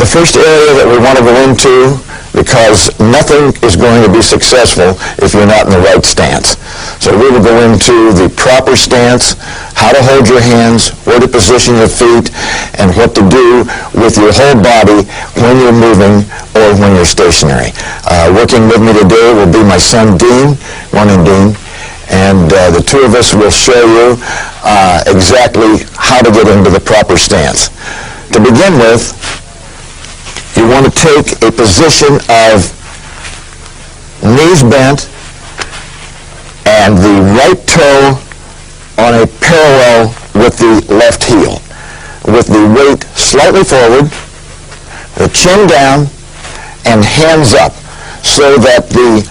The first area that we want to go into, because nothing is going to be successful if you're not in the right stance. So we will go into the proper stance, how to hold your hands, where to position your feet, and what to do with your whole body when you're moving or when you're stationary. Working with me today will be my son Dean. Morning, Dean. And the two of us will show you exactly how to get into the proper stance. To begin with, you want to take a position of knees bent and the right toe on a parallel with the left heel, with the weight slightly forward, the chin down, and hands up, so that the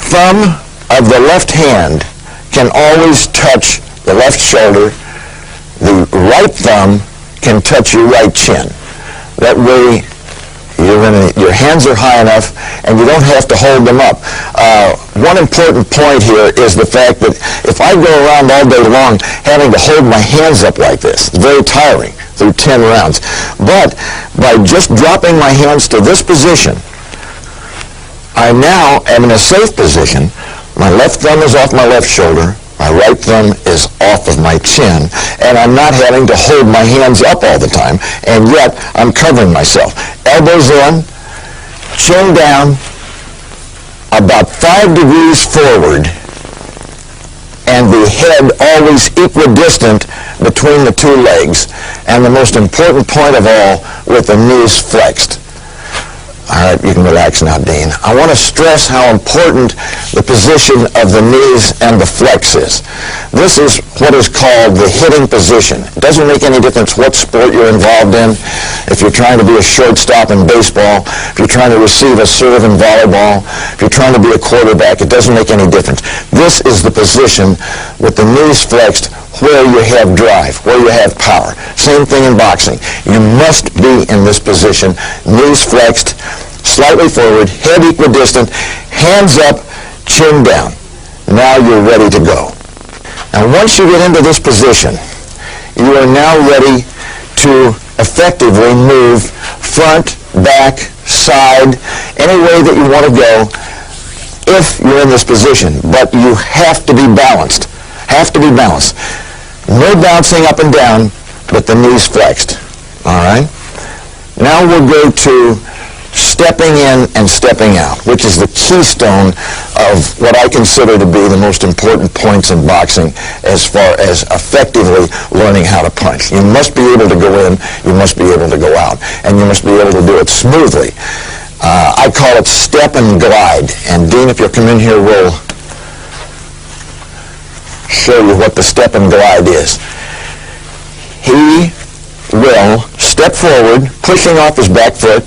thumb of the left hand can always touch the left shoulder. The right thumb can touch your right chin. That way, your hands are high enough, and you don't have to hold them up. One important point here is the fact that if I go around all day long having to hold my hands up like this, it's very tiring through 10 rounds. But by just dropping my hands to this position, I now am in a safe position. My left thumb is off my left shoulder. My right thumb is off of my chin, and I'm not having to hold my hands up all the time, and yet I'm covering myself. Elbows in, chin down, about 5 degrees forward, and the head always equidistant between the two legs, and the most important point of all, with the knees flexed. All right, you can relax now, Dean. I want to stress how important the position of the knees and the flex is. This is what is called the hitting position. It doesn't make any difference what sport you're involved in. If you're trying to be a shortstop in baseball, if you're trying to receive a serve in volleyball, if you're trying to be a quarterback, it doesn't make any difference. This is the position with the knees flexed, where you have drive, where you have power. Same thing in boxing. You must be in this position, knees flexed, slightly forward, head equidistant, hands up, chin down. Now you're ready to go. Now once you get into this position, you are now ready to effectively move front, back, side, any way that you want to go if you're in this position. But you have to be balanced. Have to be balanced. No bouncing up and down, but the knees flexed. All right? Now we'll go to stepping in and stepping out, which is the keystone of what I consider to be the most important points in boxing as far as effectively learning how to punch. You must be able to go in, you must be able to go out, and you must be able to do it smoothly. I call it step and glide, and Dean, if you'll come in here, we'll show you what the step and glide is. He will step forward, pushing off his back foot,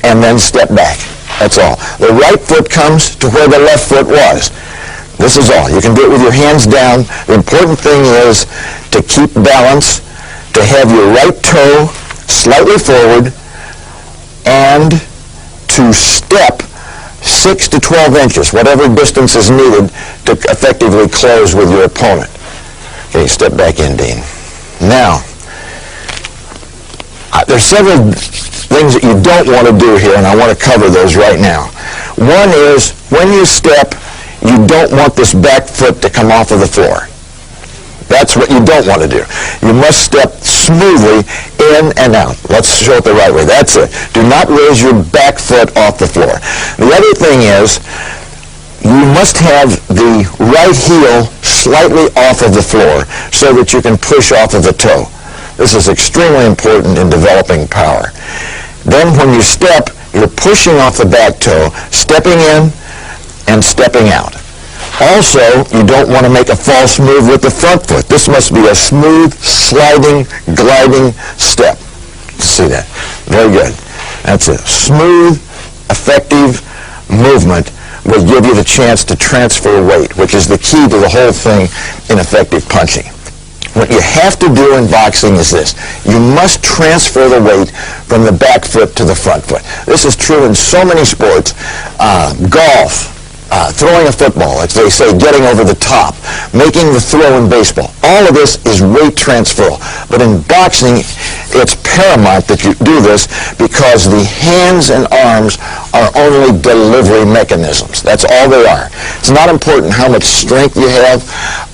and then step back. That's all. The right foot comes to where the left foot was. This is all. You can do it with your hands down. The important thing is to keep balance, to have your right toe slightly forward, and to step 6 to 12 inches, whatever distance is needed to effectively close with your opponent. Okay, step back in, Dean. Now, there's several things that you don't want to do here, and I want to cover those right now. One is, when you step, you don't want this back foot to come off of the floor. That's what you don't want to do. You must step smoothly in and out. Let's show it the right way. That's it. Do not raise your back foot off the floor. The other thing is, you must have the right heel slightly off of the floor so that you can push off of the toe. This is extremely important in developing power. Then when you step, you're pushing off the back toe, stepping in and stepping out. Also, you don't want to make a false move with the front foot. This must be a smooth, sliding, gliding step. See that? Very good. That's it. Smooth, effective movement will give you the chance to transfer weight, which is the key to the whole thing in effective punching. What you have to do in boxing is this. You must transfer the weight from the back foot to the front foot. This is true in so many sports. Golf, throwing a football, as they say, getting over the top, making the throw in baseball. All of this is weight transfer. But in boxing, it's paramount that you do this because the hands and arms are only delivery mechanisms. That's all they are. It's not important how much strength you have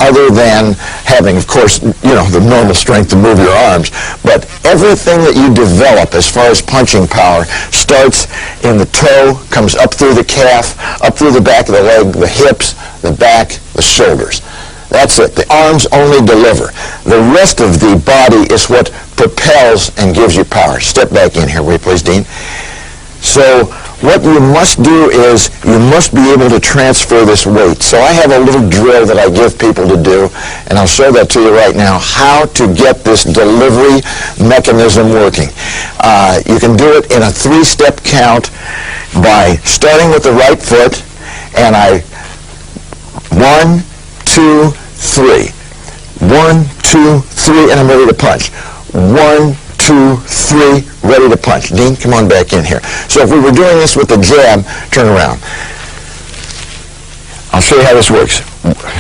other than having, of course, the normal strength to move your arms. But everything that you develop as far as punching power starts in the toe, comes up through the calf, up through the back of the leg, the hips, the back, the shoulders. That's it. The arms only deliver. The rest of the body is what propels and gives you power. Step back in here, will you please, Dean? So what you must do is you must be able to transfer this weight. So I have a little drill that I give people to do, and I'll show that to you right now, how to get this delivery mechanism working. You can do it in a 3-step count by starting with the right foot, and 1, 2, 3. 1, 2, 3, and I'm ready to punch. 1, 2, 3, ready to punch. Dean, come on back in here. So if we were doing this with the jab, turn around. I'll show you how this works.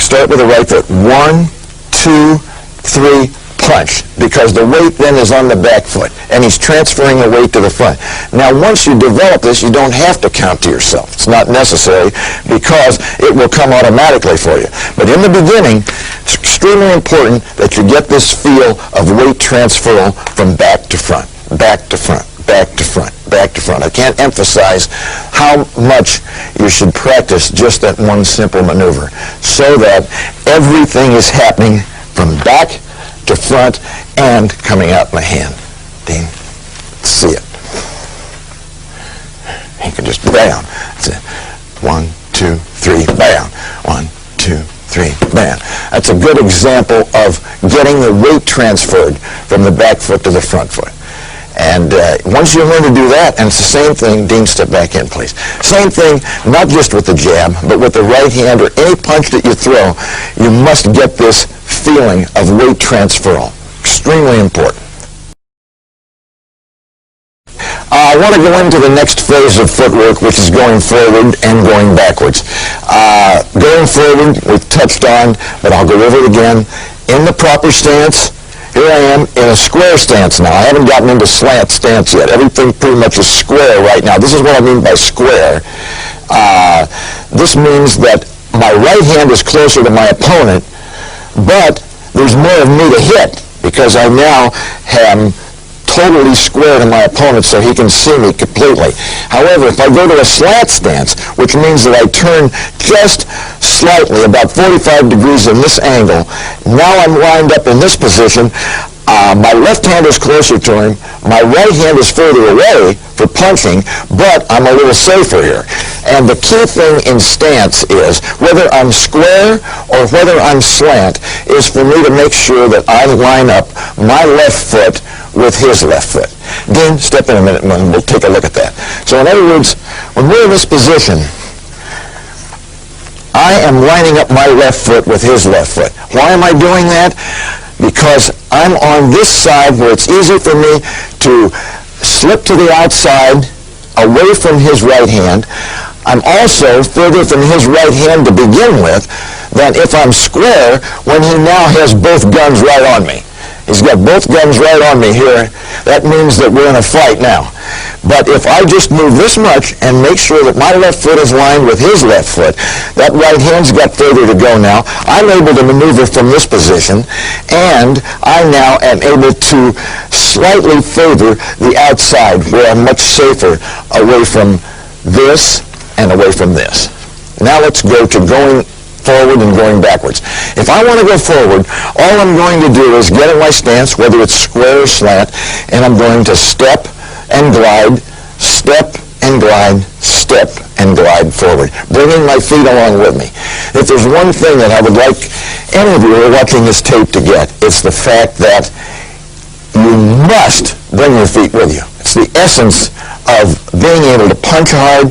Start with the right foot. 1, 2, 3, punch. Because the weight then is on the back foot, and he's transferring the weight to the front. Now, once you develop this, you don't have to count to yourself. It's not necessary because it will come automatically for you. But in the beginning, it's extremely important that you get this feel of weight transfer from back to front, back to front, back to front, back to front. I can't emphasize how much you should practice just that one simple maneuver so that everything is happening from back to front and coming out my hand. Dean, see it. You can just bam. That's it. 1, 2, 3, bam. 1, 2, 3, bam. That's a good example of getting the weight transferred from the back foot to the front foot. And once you learn to do that, and it's the same thing, Dean, step back in, please. Same thing, not just with the jab, but with the right hand or any punch that you throw, you must get this feeling of weight transfer. Extremely important. I want to go into the next phase of footwork, which is going forward and going backwards. Going forward, we've touched on, but I'll go over it again. In the proper stance, here I am in a square stance now. I haven't gotten into slant stance yet. Everything pretty much is square right now. This is what I mean by square. This means that my right hand is closer to my opponent, but there's more of me to hit because I now am totally square to my opponent so he can see me completely. However, if I go to a slant stance, which means that I turn just slightly, about 45 degrees in this angle, now I'm lined up in this position. My left hand is closer to him. My right hand is further away for punching, but I'm a little safer here. And the key thing in stance is, whether I'm square or whether I'm slant, is for me to make sure that I line up my left foot with his left foot. Dean, step in a minute and we'll take a look at that. So in other words, when we're in this position, I am lining up my left foot with his left foot. Why am I doing that? Because I'm on this side where it's easy for me to slip to the outside away from his right hand. I'm also further from his right hand to begin with than if I'm square when he now has both guns right on me. He's got both guns right on me here. That means that we're in a fight now. But if I just move this much and make sure that my left foot is lined with his left foot, that right hand's got further to go now. I'm able to maneuver from this position, and I now am able to slightly favor the outside where I'm much safer away from this and away from this. Now let's go to going forward and going backwards. If I want to go forward, all I'm going to do is get in my stance, whether it's square or slant, and I'm going to step and glide, step and glide, step and glide forward, bringing my feet along with me. If there's one thing that I would like any of you who are watching this tape to get, it's the fact that you must bring your feet with you. It's the essence of being able to punch hard,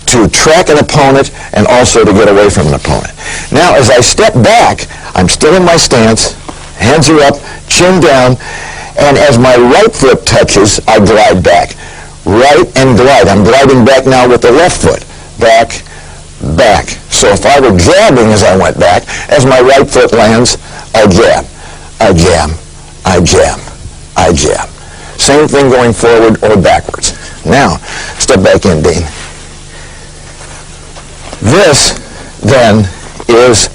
to track an opponent, and also to get away from an opponent. Now, as I step back, I'm still in my stance, hands are up, chin down, and as my right foot touches, I glide back. Right and glide. I'm gliding back now with the left foot. Back, back, So if I were jabbing as I went back, as my right foot lands, I jab, I jab, I jab, I jab. Same thing going forward or backwards. Now, step back in, Dean. This, then, is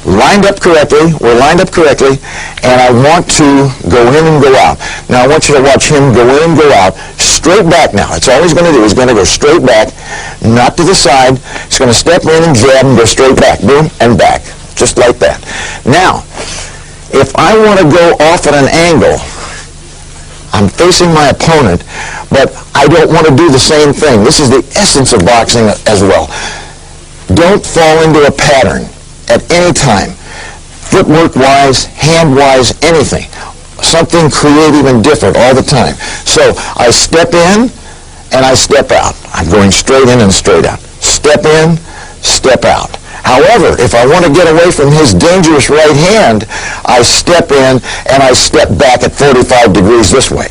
lined up correctly. We're lined up correctly, and I want to go in and go out. Now, I want you to watch him go in and go out, straight back now. That's all he's going to do. He's going to go straight back, not to the side. He's going to step in and jab and go straight back. Boom, and back, just like that. Now, if I want to go off at an angle, I'm facing my opponent, but I don't want to do the same thing. This is the essence of boxing as well. Don't fall into a pattern at any time, footwork-wise, hand-wise, anything. Something creative and different all the time. So I step in and I step out. I'm going straight in and straight out. Step in, step out. However, if I want to get away from his dangerous right hand, I step in and I step back at 45 degrees this way.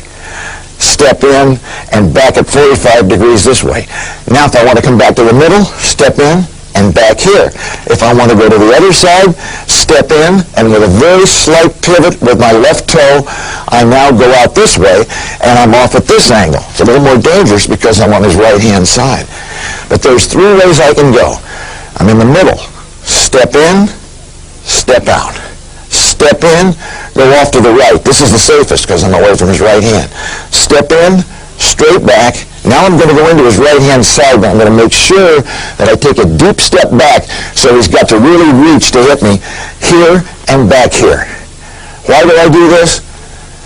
Step in and back at 45 degrees this way. Now if I want to come back to the middle, step in and back here. If I want to go to the other side, step in, and with a very slight pivot with my left toe, I now go out this way, and I'm off at this angle. It's a little more dangerous because I'm on his right-hand side. But there's three ways I can go. I'm in the middle. Step in, step out. Step in, go off to the right. This is the safest because I'm away from his right hand. Step in, straight back. Now I'm going to go into his right-hand side, but I'm going to make sure that I take a deep step back so he's got to really reach to hit me here and back here. Why do I do this?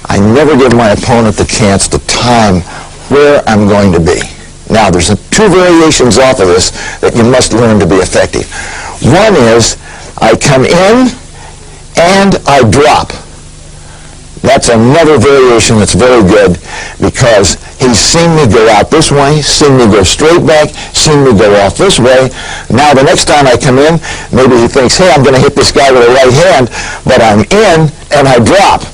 I never give my opponent the chance to time where I'm going to be. Now, there's two variations off of this that you must learn to be effective. One is I come in and I drop. That's another variation that's very good because he's seen me go out this way, seen me go straight back, seen me go off this way. Now the next time I come in, maybe he thinks, hey, I'm going to hit this guy with a right hand, but I'm in and I drop.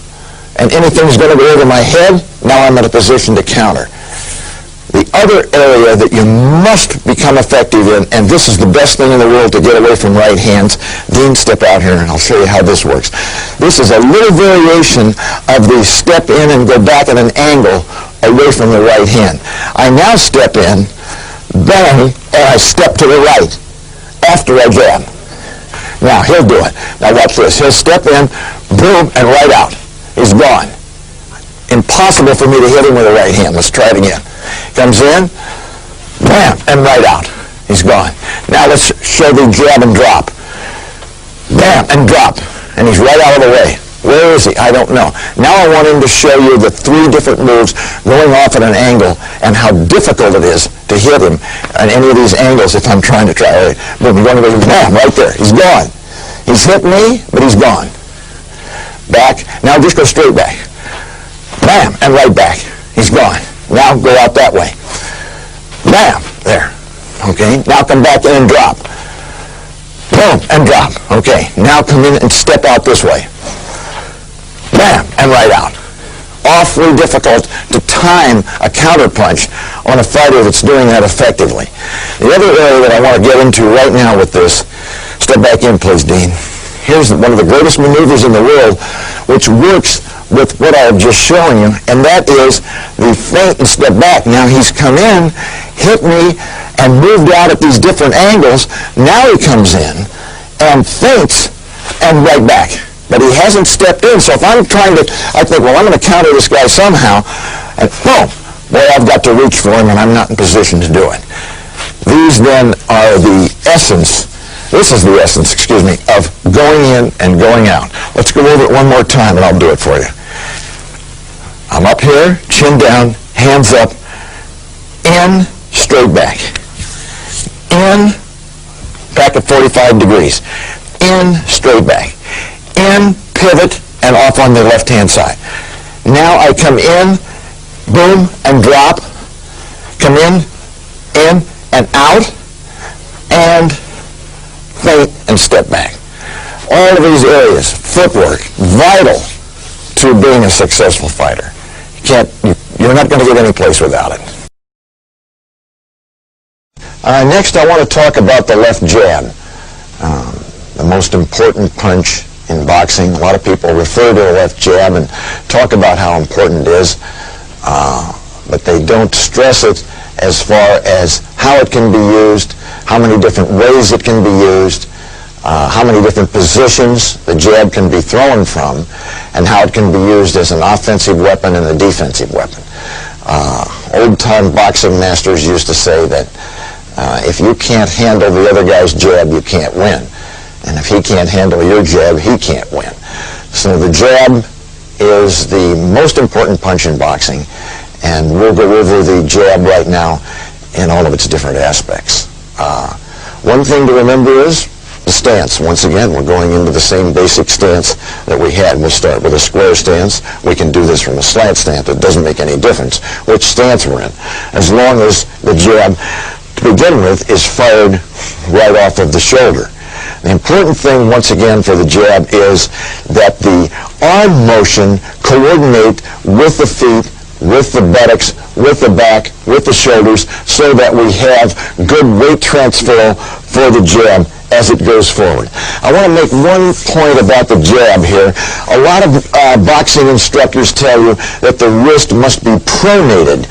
And anything's going to go over my head, now I'm in a position to counter. The other area that you must become effective in, and this is the best thing in the world to get away from right hands. Dean, step out here and I'll show you how this works. This is a little variation of the step in and go back at an angle away from the right hand. I now step in, bang, and I step to the right after I jab. Now, he'll do it. Now watch this. He'll step in, boom, and right out. He's gone. Impossible for me to hit him with a right hand. Let's try it again. Comes in, bam, and right out. He's gone. Now let's show the jab and drop. Bam, and drop. And he's right out of the way. Where is he? I don't know. Now I want him to show you the three different moves going off at an angle and how difficult it is to hit him on any of these angles if I'm trying to try. Boom, you're going to go, bam, right there. He's gone. He's hit me, but he's gone. Back. Now just go straight back. Bam, and right back. He's gone. Now go out that way. Bam, there. Okay, now come back in and drop. Boom, and drop. Okay, now come in and step out this way. Bam, and right out. Awfully difficult to time a counter punch on a fighter that's doing that effectively. The other area that I want to get into right now with this, step back in please, Dean. Here's one of the greatest maneuvers in the world, which works with what I've just shown you, and that is the feint and step back. Now he's come in, hit me, and moved out at these different angles. Now he comes in and feints and right back. But he hasn't stepped in, so if I'm trying to, I think, well, I'm going to counter this guy somehow, and boom, boy, I've got to reach for him, and I'm not in position to do it. These then are the essence. This is the essence, excuse me, of going in and going out. Let's go over it one more time, and I'll do it for you. I'm up here, chin down, hands up, in, straight back. In, back at 45 degrees. In, straight back. In, pivot, and off on the left-hand side. Now I come in, boom, and drop. Come in, and out, and feint and step back. All of these areas, footwork, vital to being a successful fighter. You're not going to get any place without it. Next, I want to talk about the left jab. The most important punch in boxing. A lot of people refer to a left jab and talk about how important it is, but they don't stress it as far as how it can be used, how many different ways it can be used, how many different positions the jab can be thrown from, and how it can be used as an offensive weapon and a defensive weapon. Old-time boxing masters used to say that if you can't handle the other guy's jab, you can't win. And if he can't handle your jab, he can't win. So the jab is the most important punch in boxing, and we'll go over the jab right now in all of its different aspects. One thing to remember is the stance. Once again, we're going into the same basic stance that we had. We'll start with a square stance. We can do this from a slant stance. It doesn't make any difference which stance we're in, as long as the jab, to begin with, is fired right off of the shoulder. The important thing, once again, for the jab is that the arm motion coordinate with the feet, with the buttocks, with the back, with the shoulders, so that we have good weight transfer for the jab as it goes forward. I want to make one point about the jab here. A lot of boxing instructors tell you that the wrist must be pronated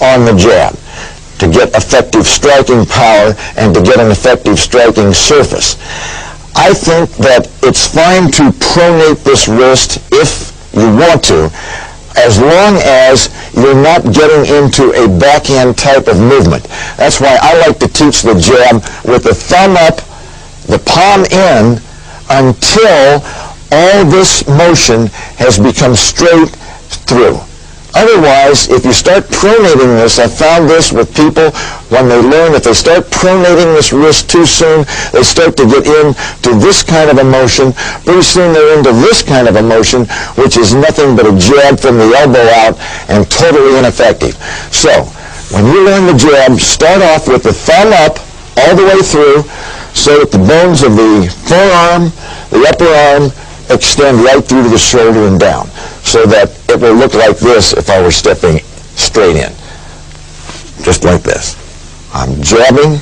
on the jab to get effective striking power and to get an effective striking surface. I think that it's fine to pronate this wrist if you want to, as long as you're not getting into a backhand type of movement. That's why I like to teach the jab with the thumb up, the palm in, until all this motion has become straight through. Otherwise, if you start pronating this, I found this with people when they learn that they start pronating this wrist too soon, they start to get into this kind of a motion. Pretty soon they're into this kind of a motion, which is nothing but a jab from the elbow out and totally ineffective. So, when you learn the jab, start off with the thumb up all the way through so that the bones of the forearm, the upper arm, extend right through to the shoulder and down, so that it will look like this if I were stepping straight in. Just like this. I'm jabbing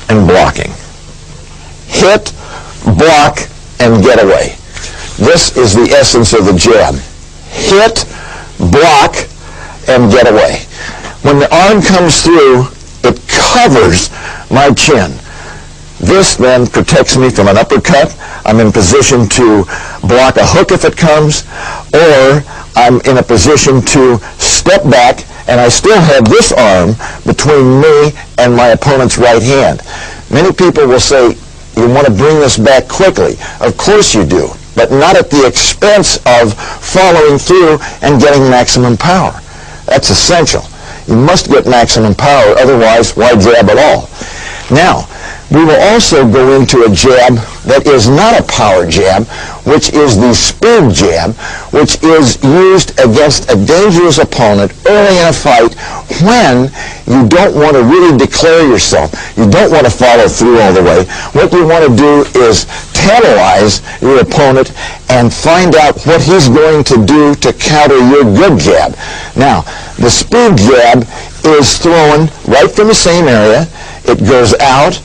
and blocking. Hit, block, and get away. This is the essence of the jab. Hit, block, and get away. When the arm comes through, it covers my chin. This then protects me from an uppercut. I'm in position to block a hook if it comes, or I'm in a position to step back and I still have this arm between me and my opponent's right hand. Many people will say, you want to bring this back quickly. Of course you do, but not at the expense of following through and getting maximum power. That's essential. You must get maximum power, otherwise why jab at all? Now, we will also go into a jab that is not a power jab, which is the speed jab, which is used against a dangerous opponent early in a fight when you don't want to really declare yourself. You don't want to follow through all the way. What you want to do is tantalize your opponent and find out what he's going to do to counter your good jab. Now, the speed jab is thrown right from the same area. It goes out,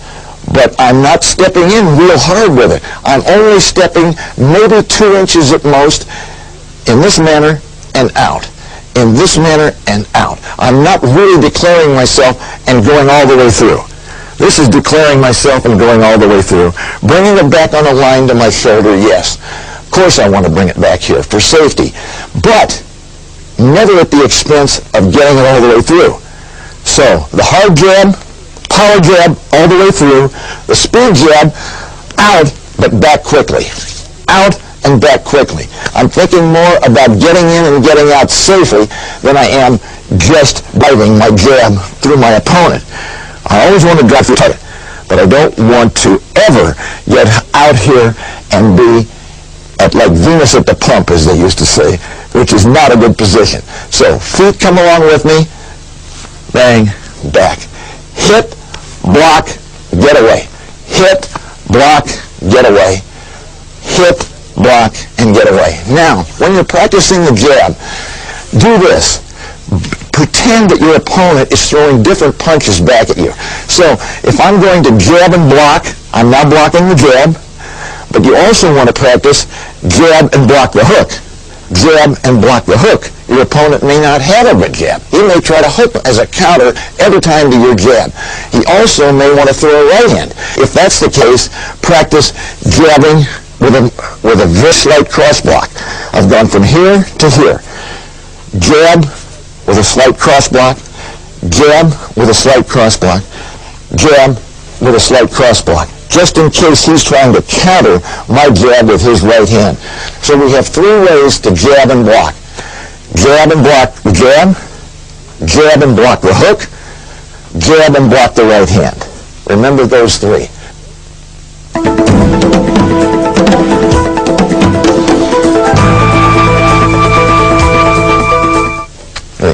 but I'm not stepping in real hard with it. I'm only stepping maybe 2 inches at most in this manner and out. In this manner and out. I'm not really declaring myself and going all the way through. This is declaring myself and going all the way through. Bringing it back on a line to my shoulder, yes. Of course I want to bring it back here for safety. But never at the expense of getting it all the way through. So, the hard jab, power jab all the way through, the speed jab, out, but back quickly. Out and back quickly. I'm thinking more about getting in and getting out safely than I am just biting my jab through my opponent. I always want to drop through target, but I don't want to ever get out here and be at like Venus at the pump, as they used to say, which is not a good position. So, feet come along with me, bang, back. Hit, block, get away. Hit, block, get away. Hit, block, and get away. Now, when you're practicing the jab, do this. pretend that your opponent is throwing different punches back at you. So if I'm going to jab and block, I'm now blocking the jab, but you also want to practice jab and block the hook. Jab and block the hook. Your opponent may not have a good jab. He may try to hook as a counter every time to your jab. He also may want to throw a right hand. If that's the case, practice jabbing with a very slight cross block. I've gone from here to here. Jab with a slight cross block. Jab with a slight cross block. Jab with a slight cross block, just in case he's trying to counter my jab with his right hand. So we have 3 ways to jab and block. Jab and block the jab, jab and block the hook, jab and block the right hand. Remember those 3.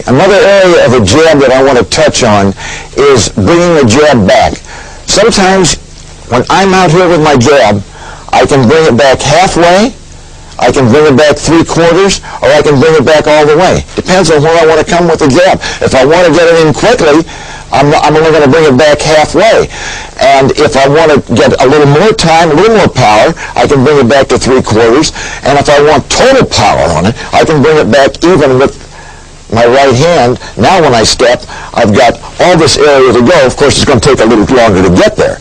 Another area of a jab that I want to touch on is bringing the jab back. Sometimes when I'm out here with my jab, I can bring it back halfway, I can bring it back 3/4, or I can bring it back all the way. Depends on where I want to come with the jab. If I want to get it in quickly, I'm only going to bring it back halfway. And if I want to get a little more time, a little more power, I can bring it back to 3/4. And if I want total power on it, I can bring it back even with my right hand. Now when I step, I've got all this area to go. Of course, it's going to take a little longer to get there,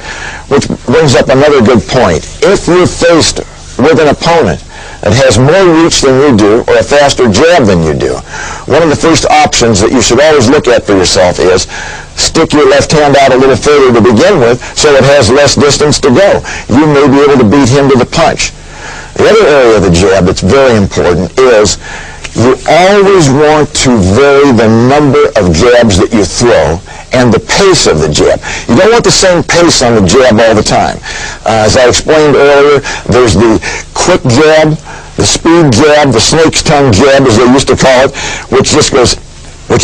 which brings up another good point. If you're faced with an opponent that has more reach than you do or a faster jab than you do, one of the first options that you should always look at for yourself is stick your left hand out a little further to begin with so it has less distance to go. You may be able to beat him to the punch. The other area of the jab that's very important is you always want to vary the number of jabs that you throw and the pace of the jab. You don't want the same pace on the jab all the time. As I explained earlier, there's the quick jab, the speed jab, the snake's tongue jab, as they used to call it, which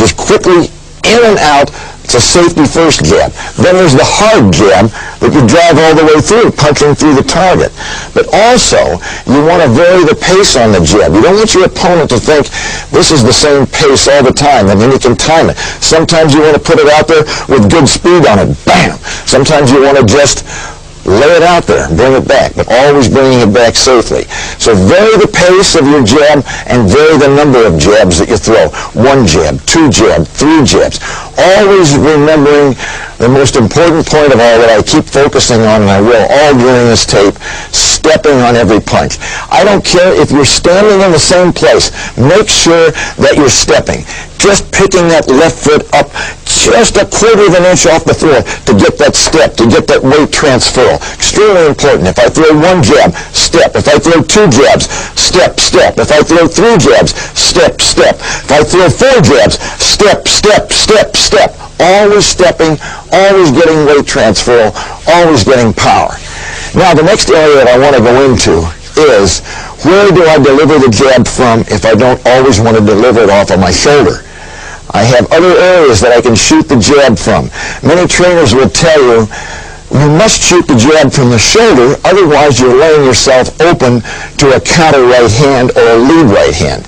is quickly in and out. It's a safety first jab. Then there's the hard jab that you drive all the way through, punching through the target. But also, you want to vary the pace on the jab. You don't want your opponent to think this is the same pace all the time, and then you can time it. Sometimes you want to put it out there with good speed on it. Bam! Sometimes you want to just lay it out there and bring it back, but always bringing it back safely. So vary the pace of your jab and vary the number of jabs that you throw. 1 jab, 2 jab, 3 jabs. Always remembering the most important point of all that I keep focusing on, and I will all during this tape, stepping on every punch. I don't care if you're standing in the same place. Make sure that you're stepping. Just picking that left foot up just a 1/4 of an inch off the floor to get that step, to get that weight transfer. Extremely important. If I throw 1 jab, step. If I throw 2 jabs, step, step. If I throw 3 jabs, step, step. If I throw 4 jabs, step, step, step, step. Always stepping, always getting weight transfer, always getting power. Now, the next area that I want to go into is where do I deliver the jab from if I don't always want to deliver it off of my shoulder? I have other areas that I can shoot the jab from. Many trainers will tell you, you must shoot the jab from the shoulder, otherwise you're laying yourself open to a counter right hand or a lead right hand.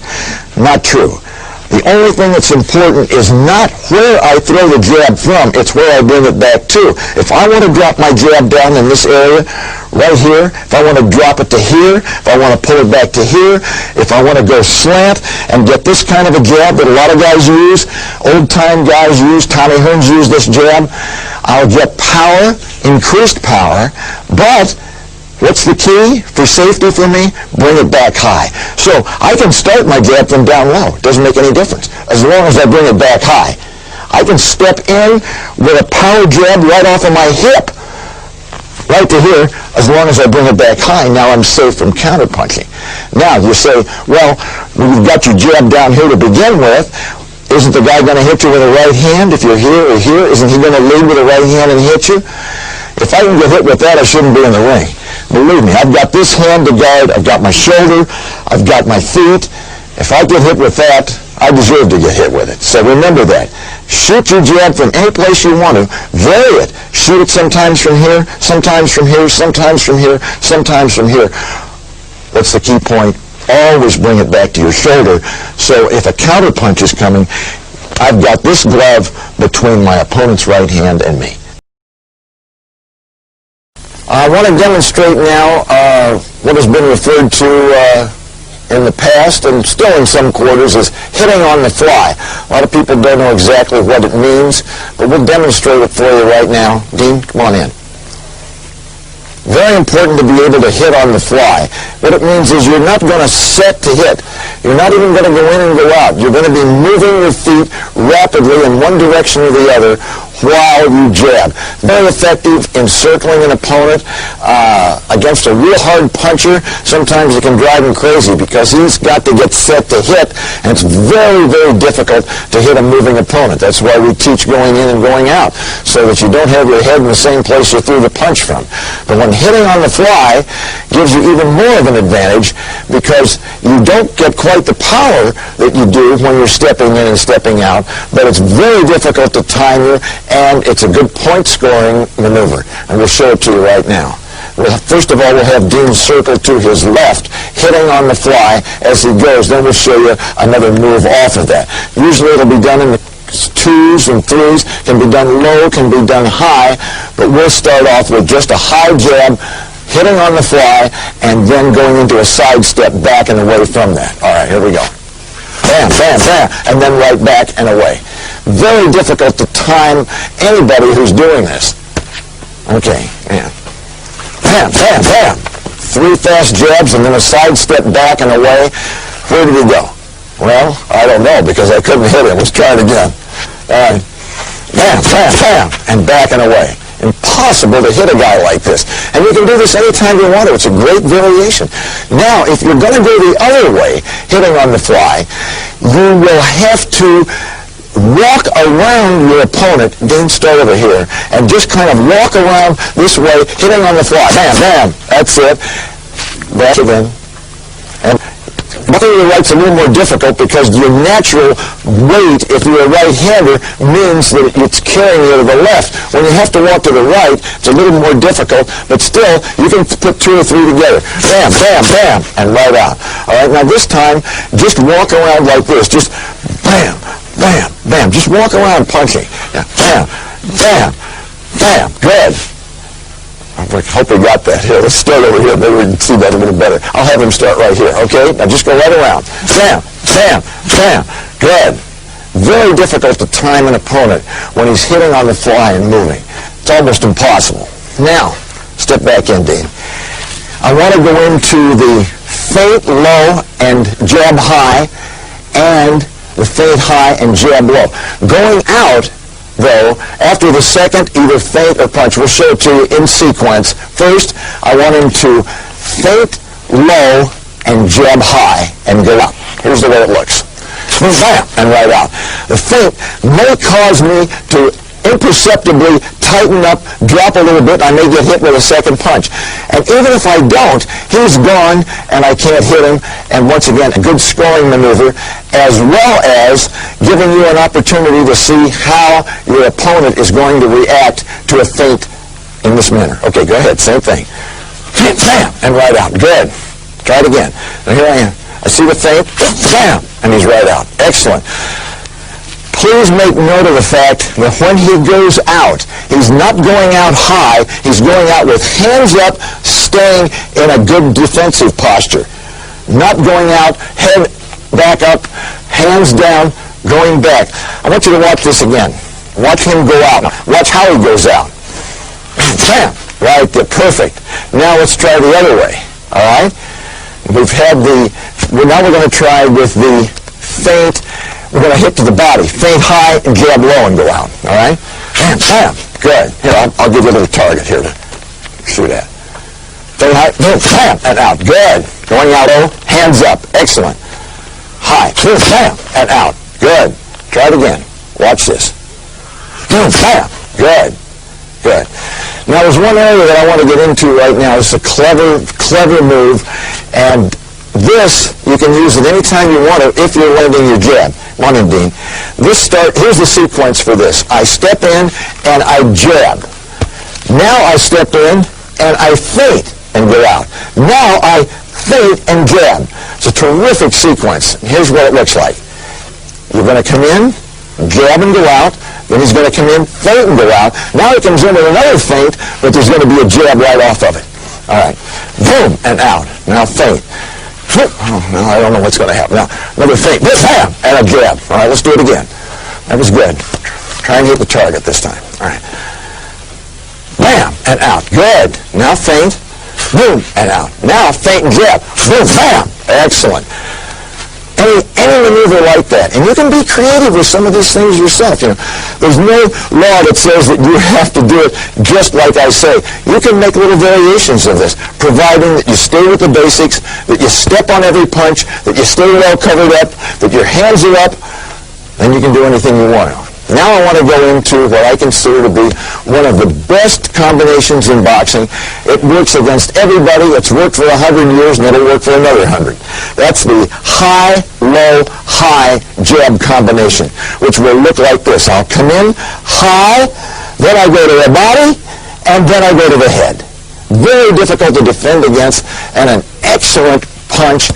Not true. The only thing that's important is not where I throw the jab from, it's where I bring it back to. If I want to drop my jab down in this area, right here, if I want to drop it to here, if I want to pull it back to here, if I want to go slant and get this kind of a jab that a lot of guys use, old-time guys use, Tommy Hearns used this jab, I'll get power, increased power, but what's the key for safety for me? Bring it back high. So I can start my jab from down low. It doesn't make any difference as long as I bring it back high. I can step in with a power jab right off of my hip, right to here, as long as I bring it back high. Now I'm safe from counterpunching. Now you say, well, you've got your jab down here to begin with. Isn't the guy going to hit you with a right hand if you're here or here? Isn't he going to lead with a right hand and hit you? If I can get hit with that, I shouldn't be in the ring. Believe me, I've got this hand to guard, I've got my shoulder, I've got my feet. If I get hit with that, I deserve to get hit with it. So remember that. Shoot your jab from any place you want to. Vary it. Shoot it sometimes from here, sometimes from here, sometimes from here, sometimes from here. What's the key point? Always bring it back to your shoulder. So if a counter punch is coming, I've got this glove between my opponent's right hand and me. I want to demonstrate now what has been referred to in the past and still in some quarters as hitting on the fly. A lot of people don't know exactly what it means, but we'll demonstrate it for you right now. Dean, come on in. Very important to be able to hit on the fly. What it means is you're not going to set to hit. You're not even going to go in and go out. You're going to be moving your feet rapidly in one direction or the other while you jab. Very effective in circling an opponent. Against a real hard puncher, sometimes it can drive him crazy because he's got to get set to hit, and it's very, very difficult to hit a moving opponent. That's why we teach going in and going out, so that you don't have your head in the same place you threw the punch from. But when hitting on the fly gives you even more of an advantage because you don't get quite the power that you do when you're stepping in and stepping out, but it's very difficult to time you, and it's a good point-scoring maneuver. And we'll show it to you right now. First of all, we'll have Dean circle to his left, hitting on the fly as he goes. Then we'll show you another move off of that. Usually it'll be done in the 2s and 3s, can be done low, can be done high, but we'll start off with just a high jab, hitting on the fly, and then going into a side step back and away from that. All right, here we go. Bam, bam, bam, and then right back and away. Very difficult to time anybody who's doing this. Okay, man. Bam, bam, bam. 3 fast jabs and then a side step back and away. Where did he go? Well, I don't know because I couldn't hit him. Let's try it again. Bam, bam, bam, and back and away. Impossible to hit a guy like this. And you can do this anytime you want to. It's a great variation. Now, if you're going to go the other way, hitting on the fly, you will have to walk around your opponent. Dean, start over here, and just kind of walk around this way, hitting on the fly. Bam, bam. That's it. Back again. And walking to the right's a little more difficult because your natural weight, if you're a right-hander, means that it's carrying you to the left. When you have to walk to the right, it's a little more difficult, but still, you can put 2 or 3 together. Bam, bam, bam, and right out. All right, now this time, just walk around like this. Just bam, bam, bam. Just walk around punching. Yeah. Bam, bam, bam. Good. I hope we got that. Here, let's start over here. Maybe we can see that a little better. I'll have him start right here, okay? Now just go right around. Bam, bam, bam. Good. Very difficult to time an opponent when he's hitting on the fly and moving. It's almost impossible. Now, step back in, Dean. I want to go into the feint low and jab high and the feint high and jab low. Going out, though, after the second, either feint or punch. We'll show it to you in sequence. First, I want him to feint low and jab high and go out. Here's the way it looks. Bam, and right out. The feint may cause me to imperceptibly tighten up, drop a little bit, I may get hit with a second punch. And even if I don't, he's gone and I can't hit him. And once again, a good scoring maneuver, as well as giving you an opportunity to see how your opponent is going to react to a feint in this manner. Okay, go ahead, same thing. Bam, and right out. Good. Try it again. Now here I am. I see the feint, bam, and he's right out. Excellent. Please make note of the fact that when he goes out, he's not going out high, he's going out with hands up, staying in a good defensive posture. Not going out, head back up, hands down, going back. I want you to watch this again. Watch him go out. Watch how he goes out. Bam! Right there, perfect. Now let's try the other way, all right? Now we're going to try with the feint. We're going to hit to the body. Feint high and jab low and go out. All right? Bam, bam. Good. Here, I'll give you a little target here to shoot at. Feint high, boom, bam, and out. Good. Going out low, hands up. Excellent. High, boom, bam, and out. Good. Try it again. Watch this. Boom, bam. Good. Good. Now, there's one area that I want to get into right now. It's a clever, clever move, and this you can use it any time you want to if you're landing your jab. One and Dean. Here's the sequence for this. I step in and I jab. Now I step in and I feint and go out. Now I feint and jab. It's a terrific sequence. Here's what it looks like. You're going to come in, jab and go out. Then he's going to come in, feint and go out. Now he comes in with another feint, but there's going to be a jab right off of it. All right. Boom, and out. Now feint. Oh, no, I don't know what's going to happen. Now, another feint. Bam, and a jab. All right, let's do it again. That was good. Try and hit the target this time. All right. Bam, and out. Good. Now feint. Boom, and out. Now feint and jab. Boom, bam. Excellent. Any maneuver like that. And you can be creative with some of these things yourself. You know, there's no law that says that you have to do it just like I say. You can make little variations of this, providing that you stay with the basics, that you step on every punch, that you stay well covered up, that your hands are up, then you can do anything you want to. Now I want to go into what I consider to be one of the best combinations in boxing. It works against everybody. It's worked for 100 years, and it'll work for another 100. That's the high, low, high jab combination, which will look like this. I'll come in high, then I go to the body, and then I go to the head. Very difficult to defend against, and an excellent punch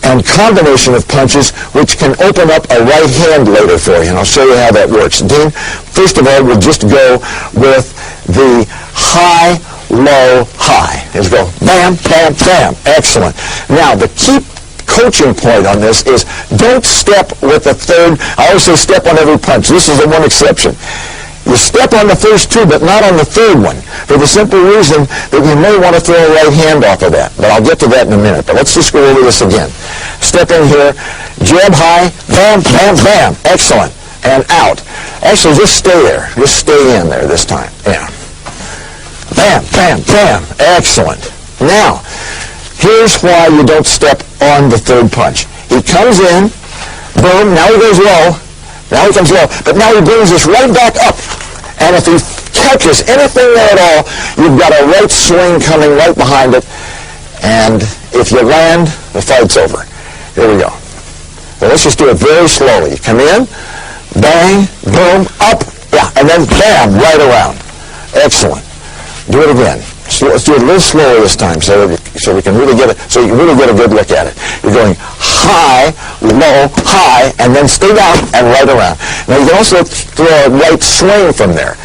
and combination of punches which can open up a right hand later for you, and I'll show you how that works. Dean, first of all, we'll just go with the high, low, high. Let's go bam, bam, bam. Excellent. Now, the key coaching point on this is don't step with the third. I always say step on every punch. This is the one exception. You step on the first two, but not on the third one, for the simple reason that you may want to throw a right hand off of that. But I'll get to that in a minute. But let's just go over this again. Step in here, jab high, bam, bam, bam. Excellent. And out. Actually, just stay there. Just stay in there this time. Yeah. Bam, bam, bam. Excellent. Now, here's why you don't step on the third punch. He comes in, boom, now he goes low. Now he comes low, but now he brings this right back up. And if he catches anything there at all, you've got a right swing coming right behind it. And if you land, the fight's over. Here we go. Well, let's just do it very slowly. You come in, bang, boom, up, yeah, and then bam, right around. Excellent. Do it again. So let's do it a little slower this time so we can really get it, so you can really get a good look at it. You're going high, low, high, and then stay down and right around. Now you can also throw a right swing from there.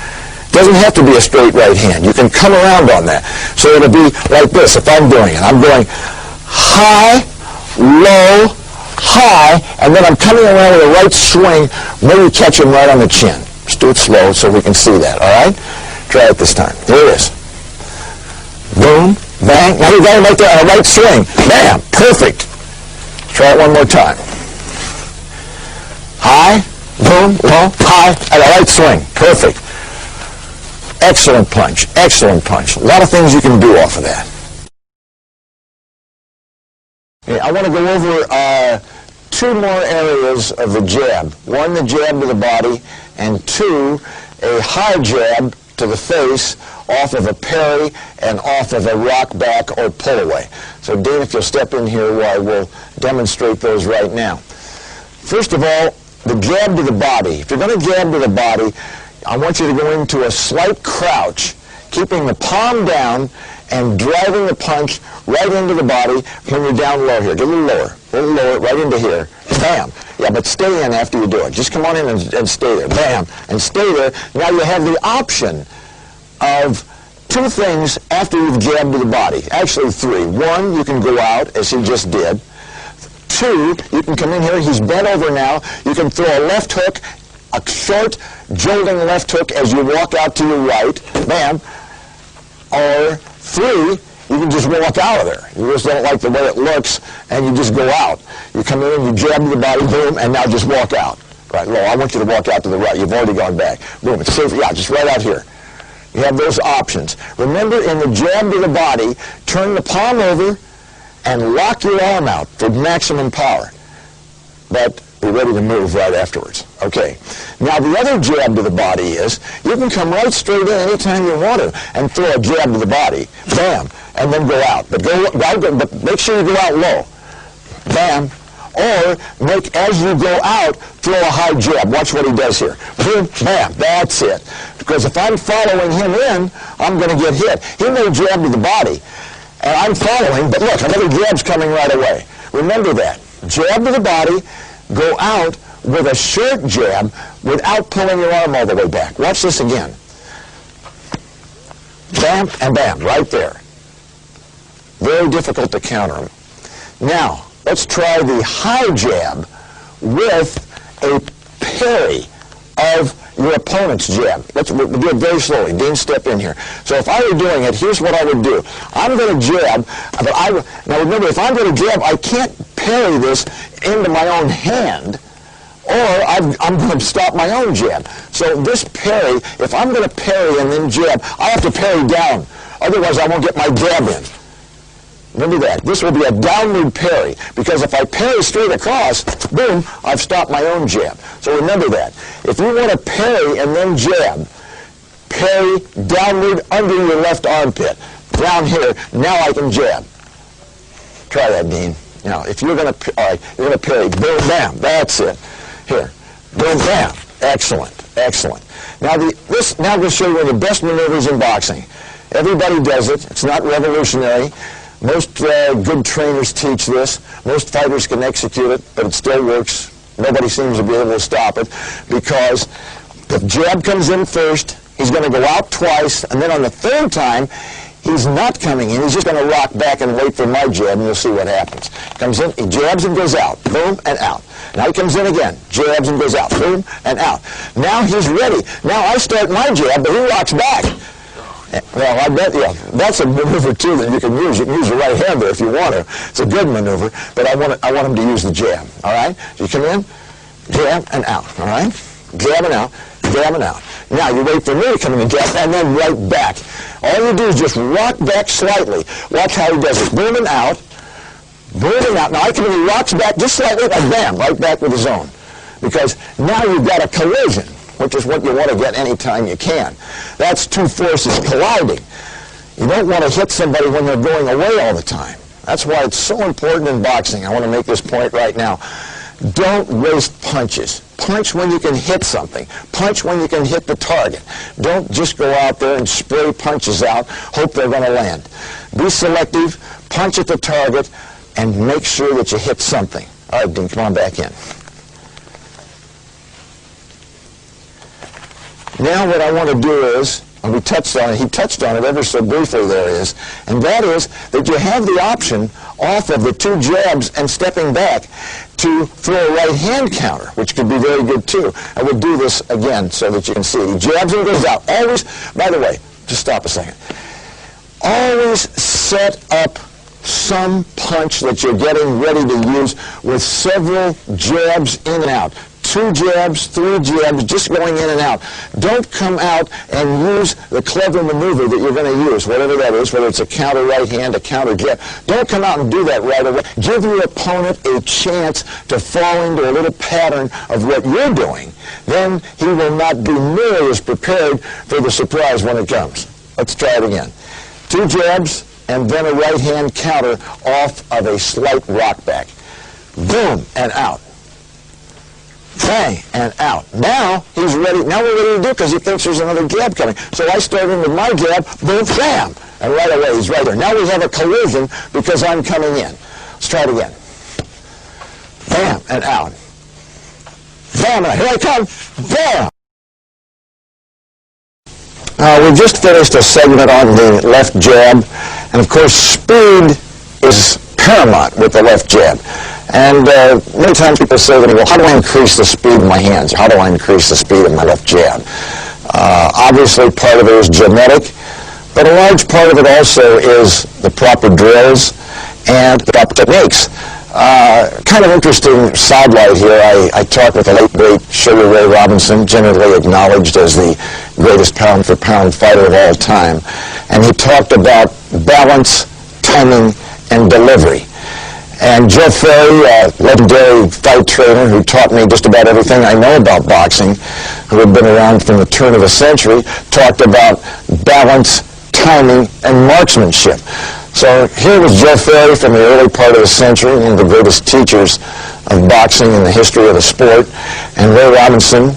It doesn't have to be a straight right hand. You can come around on that. So it'll be like this if I'm doing it. I'm going high, low, high, and then I'm coming around with a right swing, maybe catch him right on the chin. Just do it slow so we can see that, all right? Try it this time. Here it is. Boom, bang. Now you got him right there on a right swing. Bam, perfect. Try it one more time. High, boom, low, high, and a right swing. Perfect. Excellent punch, excellent punch. A lot of things you can do off of that. Okay, I want to go over two more areas of the jab. One, the jab to the body, and two, a high jab to the face off of a parry and off of a rock back or pull away. So Dean, if you'll step in here while we'll demonstrate those right now. First of all, the jab to the body. If you're going to jab to the body, I want you to go into a slight crouch, keeping the palm down and driving the punch right into the body when you're down low here. Get a little lower, right into here. Bam. Yeah, but stay in after you do it. Just come on in and stay there. Bam. And stay there. Now you have the option of two things after you've jabbed to the body. Actually, three. One, you can go out, as he just did. Two, you can come in here. He's bent over now. You can throw a left hook, a short, jolting left hook as you walk out to your right. Bam. Or three, you can just walk out of there. You just don't like the way it looks, and you just go out. You come in, you jab to the body, boom, and now just walk out. Right, low. I want you to walk out to the right. You've already gone back. Boom, it's safe. Yeah, just right out here. You have those options. Remember, in the jab to the body, turn the palm over and lock your arm out for maximum power. But be ready to move right afterwards. Okay. Now, the other jab to the body is you can come right straight in anytime you want to and throw a jab to the body. Bam. And then go out. But make sure you go out low. Bam. Or as you go out, throw a high jab. Watch what he does here. Boom, bam. That's it. Because if I'm following him in, I'm going to get hit. He may jab to the body, and I'm following, but look, another jab's coming right away. Remember that. Jab to the body, go out with a short jab without pulling your arm all the way back. Watch this again. Bam and bam, right there. Very difficult to counter them. Now, let's try the high jab with a parry of your opponent's jab. We'll do it very slowly. Dean, step in here. So if I were doing it, here's what I would do. I'm going to jab, but now remember, if I'm going to jab, I can't parry this into my own hand, or I'm going to stop my own jab. So this parry, if I'm going to parry and then jab, I have to parry down. Otherwise, I won't get my jab in. Remember that. This will be a downward parry, because if I parry straight across, boom, I've stopped my own jab. So remember that. If you want to parry and then jab, parry downward under your left armpit. Down here, now I can jab. Try that, Dean. Now, if you're going to, all right, you're going to parry, boom, bam, that's it. Here, boom, bam. Excellent, excellent. Now, now I'm going to show you one of the best maneuvers in boxing. Everybody does it. It's not revolutionary. Most good trainers teach this. Most fighters can execute it, but it still works. Nobody seems to be able to stop it, because the jab comes in first, he's going to go out twice, and then on the third time, he's not coming in. He's just going to rock back and wait for my jab, and you'll see what happens. Comes in, he jabs and goes out, boom, and out. Now he comes in again, jabs and goes out, boom, and out. Now he's ready. Now I start my jab, but he rocks back. Well, I bet, yeah, that's a maneuver, too, that you can use. You can use your right hand there if you want to. It's a good maneuver, but I want him to use the jab, all right? So you come in, jab, and out, all right? Jab and out, jab and out. Now, you wait for me to come in and jab, and then right back. All you do is just rock back slightly. Watch how he does it. Boom and out, boom and out. Now, I come in, he rocks back just slightly, and bam, right back with his own. Because now you've got a collision, which is what you want to get anytime you can. That's two forces colliding. You don't want to hit somebody when they're going away all the time. That's why it's so important in boxing. I want to make this point right now. Don't waste punches. Punch when you can hit something. Punch when you can hit the target. Don't just go out there and spray punches out, hope they're going to land. Be selective, punch at the target, and make sure that you hit something. All right, Dean, come on back in. Now what I want to do is, and we touched on it, he touched on it ever so briefly there is, and that is that you have the option off of the two jabs and stepping back to throw a right hand counter, which could be very good too. I will do this again so that you can see. He jabs and goes out. Always, by the way, just stop a second. Always set up some punch that you're getting ready to use with several jabs in and out. 2 jabs, 3 jabs, just going in and out. Don't come out and use the clever maneuver that you're going to use, whatever that is, whether it's a counter right hand, a counter jab. Don't come out and do that right away. Give your opponent a chance to fall into a little pattern of what you're doing. Then he will not be nearly as prepared for the surprise when it comes. Let's try it again. 2 jabs and then a right hand counter off of a slight rock back. Boom, and out. Bang, and out. Now he's ready. Now we're ready to do it because he thinks there's another jab coming. So I start in with my jab, boom, bam, and right away he's right there. Now we have a collision because I'm coming in. Let's try it again. Bam, and out. Bam, and out. Here I come. Bam. We just finished a segment on the left jab, and of course speed is paramount with the left jab. And many times people say to me, well, how do I increase the speed in my hands? How do I increase the speed of my left jab? Obviously, part of it is genetic, but a large part of it also is the proper drills and the proper techniques. Kind of interesting sidelight here. I talked with the late, great Sugar Ray Robinson, generally acknowledged as the greatest pound-for-pound fighter of all time. And he talked about balance, timing, and delivery. And Joe Ferry, a legendary fight trainer who taught me just about everything I know about boxing, who had been around from the turn of the century, talked about balance, timing, and marksmanship. So here was Joe Ferry from the early part of the century, one of the greatest teachers of boxing in the history of the sport, and Ray Robinson,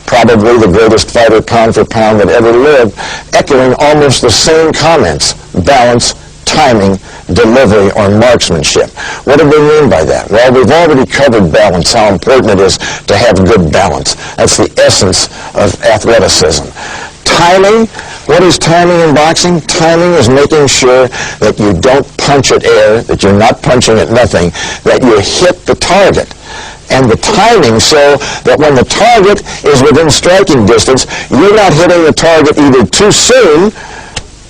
probably the greatest fighter pound for pound that ever lived, echoing almost the same comments: balance, timing, delivery, or marksmanship. What do they mean by that? Well, we've already covered balance, how important it is to have good balance. That's the essence of athleticism. Timing, what is timing in boxing? Timing is making sure that you don't punch at air, that you're not punching at nothing, that you hit the target. And the timing so that when the target is within striking distance, you're not hitting the target either too soon,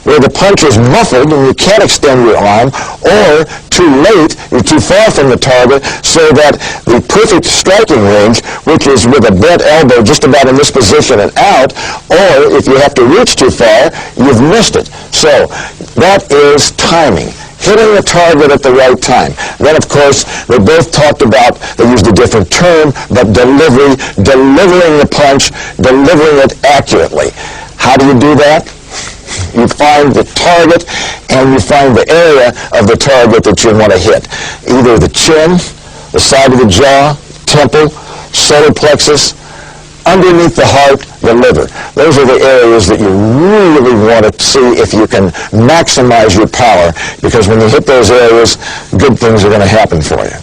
where the punch is muffled and you can't extend your arm, or too late, you're too far from the target, so that the perfect striking range, which is with a bent elbow just about in this position and out, or if you have to reach too far, you've missed it. So that is timing. Hitting the target at the right time. Then, of course, they both talked about, they used a different term, but delivery, delivering the punch, delivering it accurately. How do you do that? You find the target and you find the area of the target that you want to hit. Either the chin, the side of the jaw, temple, solar plexus, underneath the heart, the liver. Those are the areas that you really want to see if you can maximize your power, because when you hit those areas, good things are going to happen for you.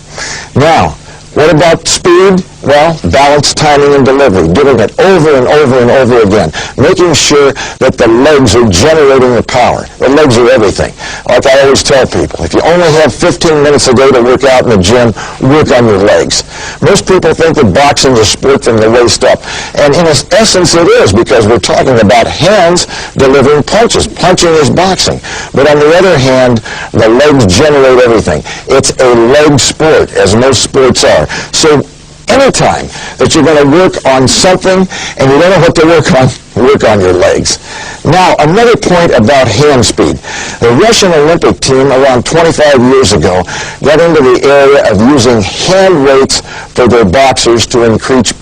Now, what about speed? Well, balance, timing, and delivery. Doing it over and over and over again. Making sure that the legs are generating the power. The legs are everything. Like I always tell people, if you only have 15 minutes a day to work out in the gym, work on your legs. Most people think that boxing is a sport from the waist up. And in essence it is, because we're talking about hands delivering punches. Punching is boxing. But on the other hand, the legs generate everything. It's a leg sport, as most sports are. So anytime that you're going to work on something and you don't know what to work on your legs. Now, another point about hand speed. The Russian Olympic team around 25 years ago got into the area of using hand weights for their boxers to increase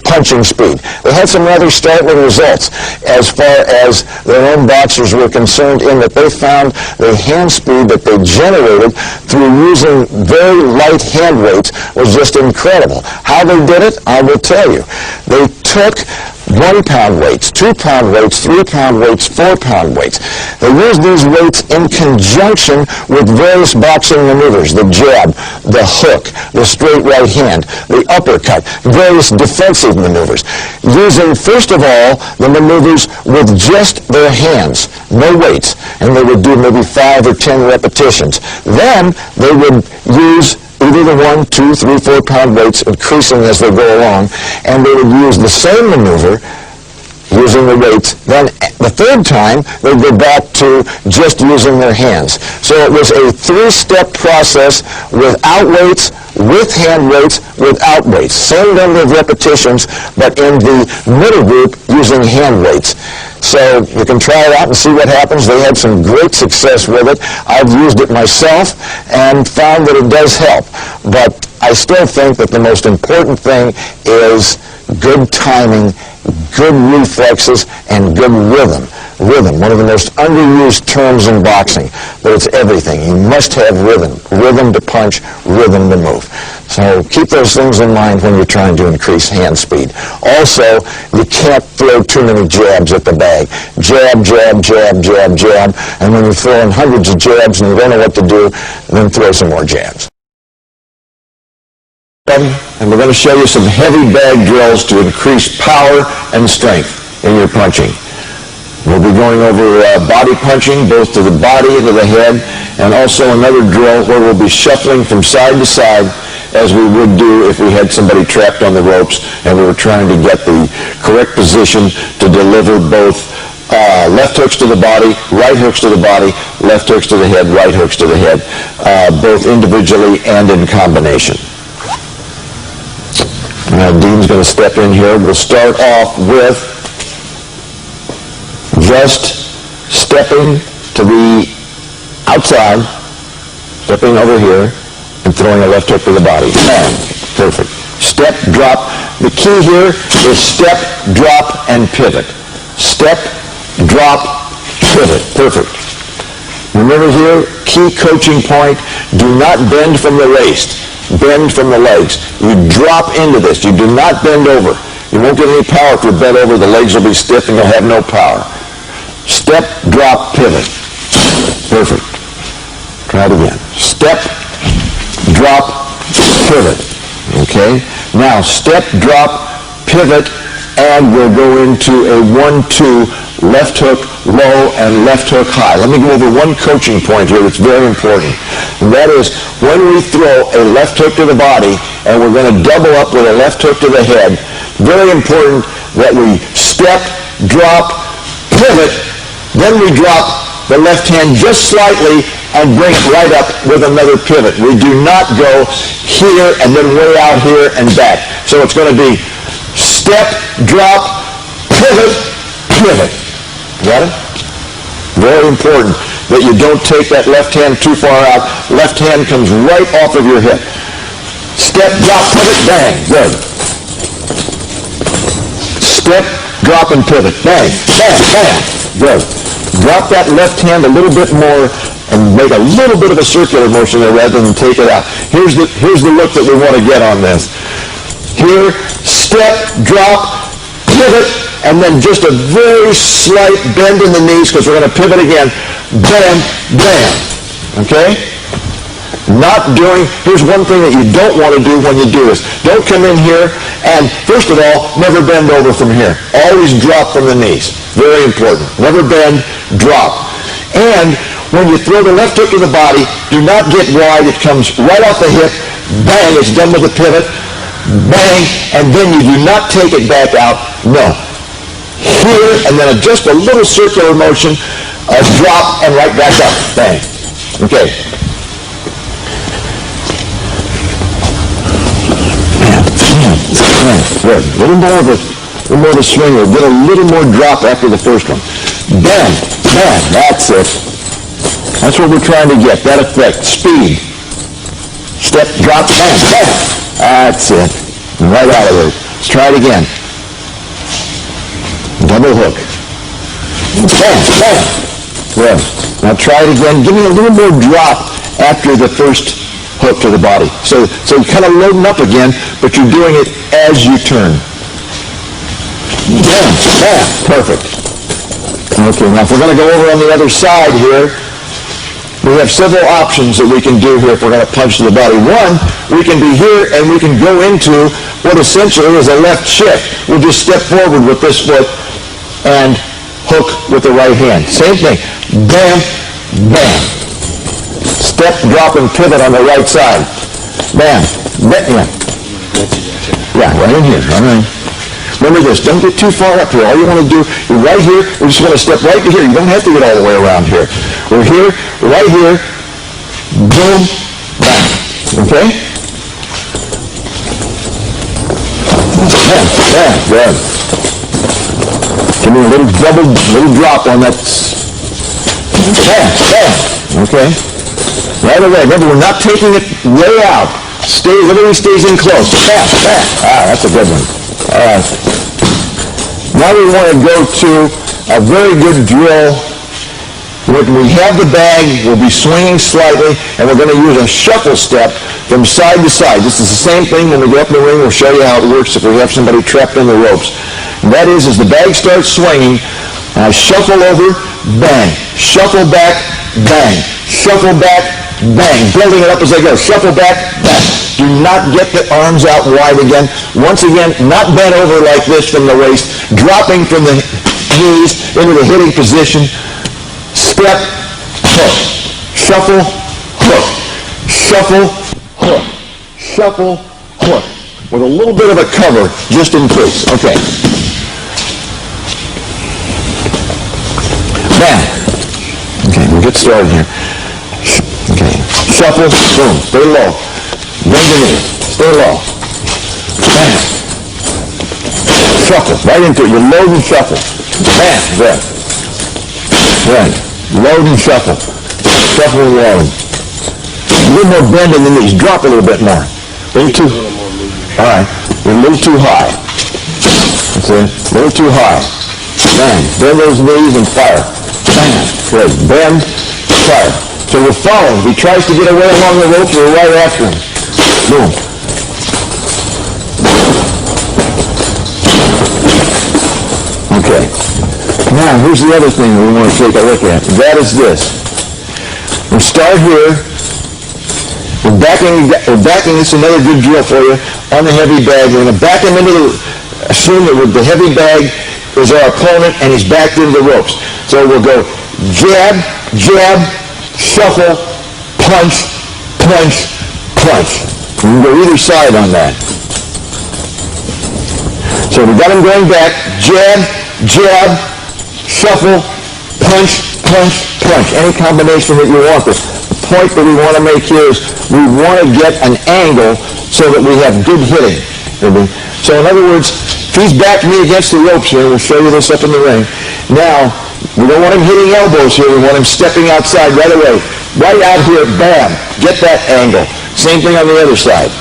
punching speed. They had some rather startling results as far as their own boxers were concerned, in that they found the hand speed that they generated through using very light hand weights was just incredible. How they did it, I will tell you. They took 1-pound weights, 2-pound weights, 3-pound weights, 4-pound weights. They used these weights in conjunction with various boxing maneuvers, the jab, the hook, the straight right hand, the uppercut, various defensive maneuvers, using, first of all, the maneuvers with just their hands, no weights, and they would do maybe 5 or 10 repetitions. Then they would use either the 1, 2, 3, 4-pound weights, increasing as they go along, and they would use the same maneuver using the weights. Then the third time, they'd go back to just using their hands. So it was a 3-step process without weights, with hand weights, without weights. Same number of repetitions, but in the middle group using hand weights. So you can try it out and see what happens. They had some great success with it. I've used it myself and found that it does help. But I still think that the most important thing is good timing, good reflexes, and good rhythm. Rhythm, one of the most underused terms in boxing, but it's everything. You must have rhythm. Rhythm to punch, rhythm to move. So keep those things in mind when you're trying to increase hand speed. Also, you can't throw too many jabs at the bag. Jab, jab, jab, jab, jab, and when you're throwing hundreds of jabs and you don't know what to do, then throw some more jabs. And we're going to show you some heavy bag drills to increase power and strength in your punching. We'll be going over body punching, both to the body and to the head, and also another drill where we'll be shuffling from side to side as we would do if we had somebody trapped on the ropes and we were trying to get the correct position to deliver both left hooks to the body, right hooks to the body, left hooks to the head, right hooks to the head, both individually and in combination. Now Dean's going to step in here. We'll start off with just stepping to the outside, stepping over here, and throwing a left hook to the body. Bang. Perfect. Step, drop. The key here is step, drop, and pivot. Step, drop, pivot. Perfect. Remember here, key coaching point, do not bend from the waist. Bend from the legs. You drop into this. You do not bend over. You won't get any power if you're bent over. The legs will be stiff and you'll have no power. Step, drop, pivot. Perfect. Try it again. Step, drop, pivot. Okay? Now, step, drop, pivot, and we'll go into a 1-2 left hook low and left hook high. Let me go over one coaching point here that's very important. And that is when we throw a left hook to the body and we're going to double up with a left hook to the head, very important that we step, drop, pivot, then we drop the left hand just slightly and bring it right up with another pivot. We do not go here and then way out here and back. So it's going to be step, drop, pivot, pivot. Got it? Very important that you don't take that left hand too far out. Left hand comes right off of your hip. Step, drop, pivot, bang. Good. Step, drop, and pivot. Bang, bang, bang. Good. Drop that left hand a little bit more and make a little bit of a circular motion there rather than take it out. Here's the look that we want to get on this. Here, step, drop, pivot, and then just a very slight bend in the knees because we're going to pivot again. Bam, bam. Okay? Here's one thing that you don't want to do when you do this. Don't come in here and, first of all, never bend over from here. Always drop from the knees. Very important. Never bend, drop. And when you throw the left hook to the body, do not get wide. It comes right off the hip. Bang, it's done with the pivot. Bang, and then you do not take it back out. No. Here, and then just a little circular motion, a drop, and right back up. Bang. Okay. Good. A little more of a swing. We'll get a little more drop after the first one. Bam, bam. That's it. That's what we're trying to get. That effect. Speed. Step, drop, bam, bam. That's it. Right out of there. Let's try it again. Double hook. Bam, bam. Good. Now try it again. Give me a little more drop after the first hook to the body. So kind of loading up again, but you're doing it as you turn. Bam, bam. Perfect. Okay, now if we're going to go over on the other side here, we have several options that we can do here if we're going to punch to the body. One, we can be here and we can go into what essentially is a left shift. We'll just step forward with this foot and hook with the right hand. Same thing. Bam, bam. Step, drop, and pivot on the right side. Bam, bam. Yeah, right in here. All right. Remember this, don't get too far up here. All you want to do, you're right here, we're just going to step right to here. You don't have to get all the way around here. We're here, right here, boom, bam. Okay? Bam, bam, good. Give me a little drop on that. Bam, bam. Okay? Right away. Remember, we're not taking it way out. Literally stays in close. Bam, bam. Ah, that's a good one. All right. Now we want to go to a very good drill. When we have the bag, we'll be swinging slightly, and we're going to use a shuffle step from side to side. This is the same thing when we go up in the ring. We'll show you how it works if we have somebody trapped in the ropes. And that is, as the bag starts swinging, I shuffle over, bang. Shuffle back, bang. Shuffle back, bang. Building it up as I go. Shuffle back, bang. Do not get the arms out wide again. Once again, not bent over like this from the waist, dropping from the knees into the hitting position. Step, hook. Shuffle, hook. Shuffle, hook. Shuffle, hook. With a little bit of a cover, just in case. Okay. Bam. Okay, we'll get started here. Okay. Shuffle, boom. Stay low. Bend the knee. Stay low. Bam. Shuffle. Right into it. You load and shuffle. Bam. Good. Good. Load and shuffle. Shuffle and load. A little more bend in the knees. Drop a little bit more. A little too. All right. You're a little too high. That's it. A little too high. Bam. Bend those knees and fire. Bam. Good. Bend. Fire. So we're following. If he tries to get away along the ropes, we're right after him. Boom. Okay. Now, here's the other thing we want to take a look at. That is this. We'll start here. We're backing, this is another good drill for you, on the heavy bag. We're going to back him into the, assume that with the heavy bag is our opponent and he's backed into the ropes. So we'll go jab, jab, shuffle, punch, punch, punch. We can go either side on that. So we got him going back, jab, jab, shuffle, punch, punch, punch. Any combination that you want. The point that we want to make here is we want to get an angle so that we have good hitting. So in other words, if he's backed me against the ropes here, we'll show you this up in the ring. Now, we don't want him hitting elbows here. We want him stepping outside right away. Right out here, bam, get that angle. Same thing on the other side.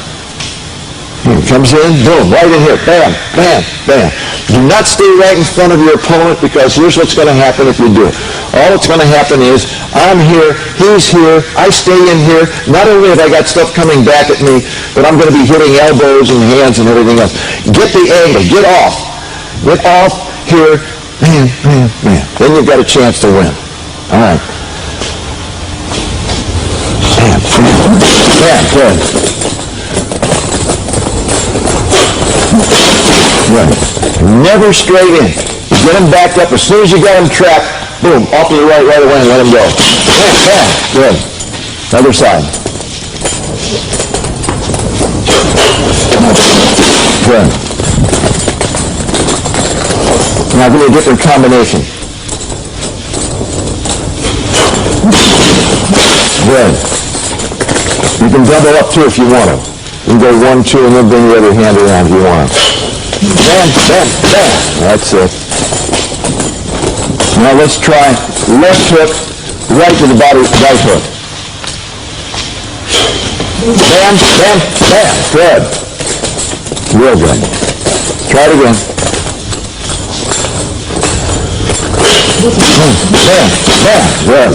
Comes in, boom, right in here, bam, bam, bam. Do not stay right in front of your opponent, because here's what's going to happen if you do. All that's going to happen is, I'm here, he's here, I stay in here. Not only have I got stuff coming back at me, but I'm going to be hitting elbows and hands and everything else. Get the angle, get off here, bam, bam, bam. Then you've got a chance to win. All right. Bam, bam, bam, good. Right. Never straight in. Get him backed up. As soon as you got him trapped, boom, off to the right away and let him go. Bam, bam. Good. Other side. Good. Now give me a different combination. Good. You can double up too if you want to. You can go 1, 2, and then bring the other hand around if you want to. Bam, bam, bam. That's it. Now let's try left hook, right to the body, right hook. Bam, bam, bam. Good. Real good. Try it again. Bam, bam, good.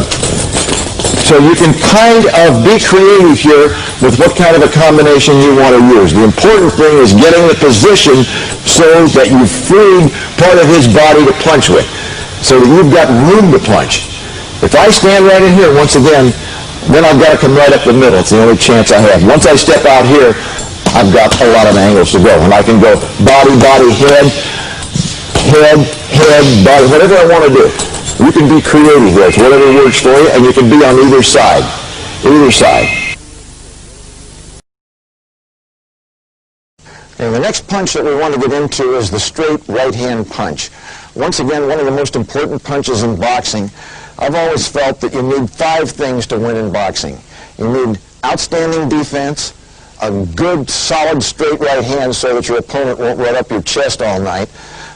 So you can kind of be creative here with what kind of a combination you want to use. The important thing is getting the position so that you've freed part of his body to punch with, so that you've got room to punch. If I stand right in here, once again, then I've got to come right up the middle. It's the only chance I have. Once I step out here, I've got a lot of angles to go. And I can go body, body, head, head, head, body, whatever I want to do. You can be creative with whatever works for you, and you can be on either side. Either side. Okay, the next punch that we want to get into is the straight right-hand punch. Once again, one of the most important punches in boxing. I've always felt that you need 5 things to win in boxing. You need outstanding defense, a good, solid, straight right hand so that your opponent won't run up your chest all night,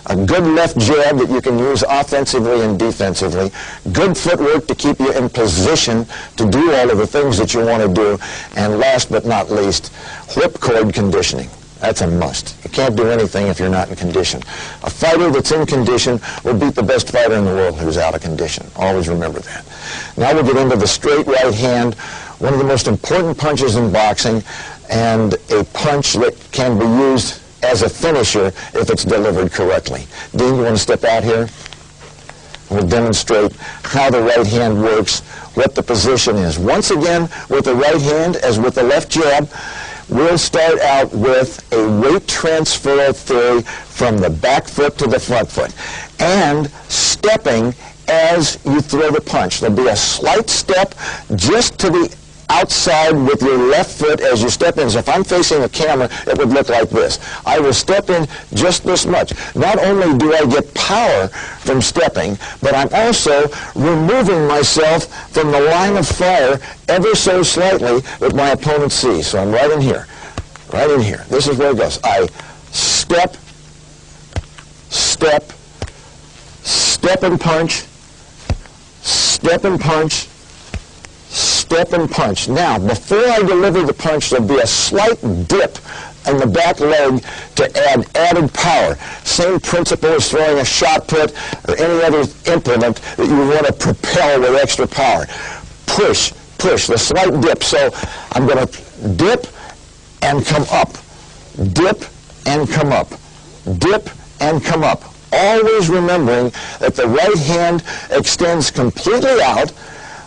a good left jab that you can use offensively and defensively, good footwork to keep you in position to do all of the things that you want to do, and last but not least, whipcord conditioning. That's a must. You can't do anything if you're not in condition. A fighter that's in condition will beat the best fighter in the world who's out of condition. Always remember that. Now we'll get into the straight right hand, one of the most important punches in boxing, and a punch that can be used as a finisher if it's delivered correctly. Dean, you want to step out here? We'll demonstrate how the right hand works, what the position is. Once again, with the right hand, as with the left jab, we'll start out with a weight transfer theory from the back foot to the front foot, and stepping as you throw the punch. There'll be a slight step just to the outside with your left foot as you step in. So if I'm facing the camera, it would look like this. I will step in just this much. Not only do I get power from stepping, but I'm also removing myself from the line of fire ever so slightly that my opponent sees. So I'm right in here. Right in here. This is where it goes. I step, step, step and punch, step and punch, step and punch. Now, before I deliver the punch, there'll be a slight dip in the back leg to add added power. Same principle as throwing a shot put or any other implement that you want to propel with extra power. Push, push, the slight dip. So I'm going to dip and come up. Dip and come up. Dip and come up. Always remembering that the right hand extends completely out.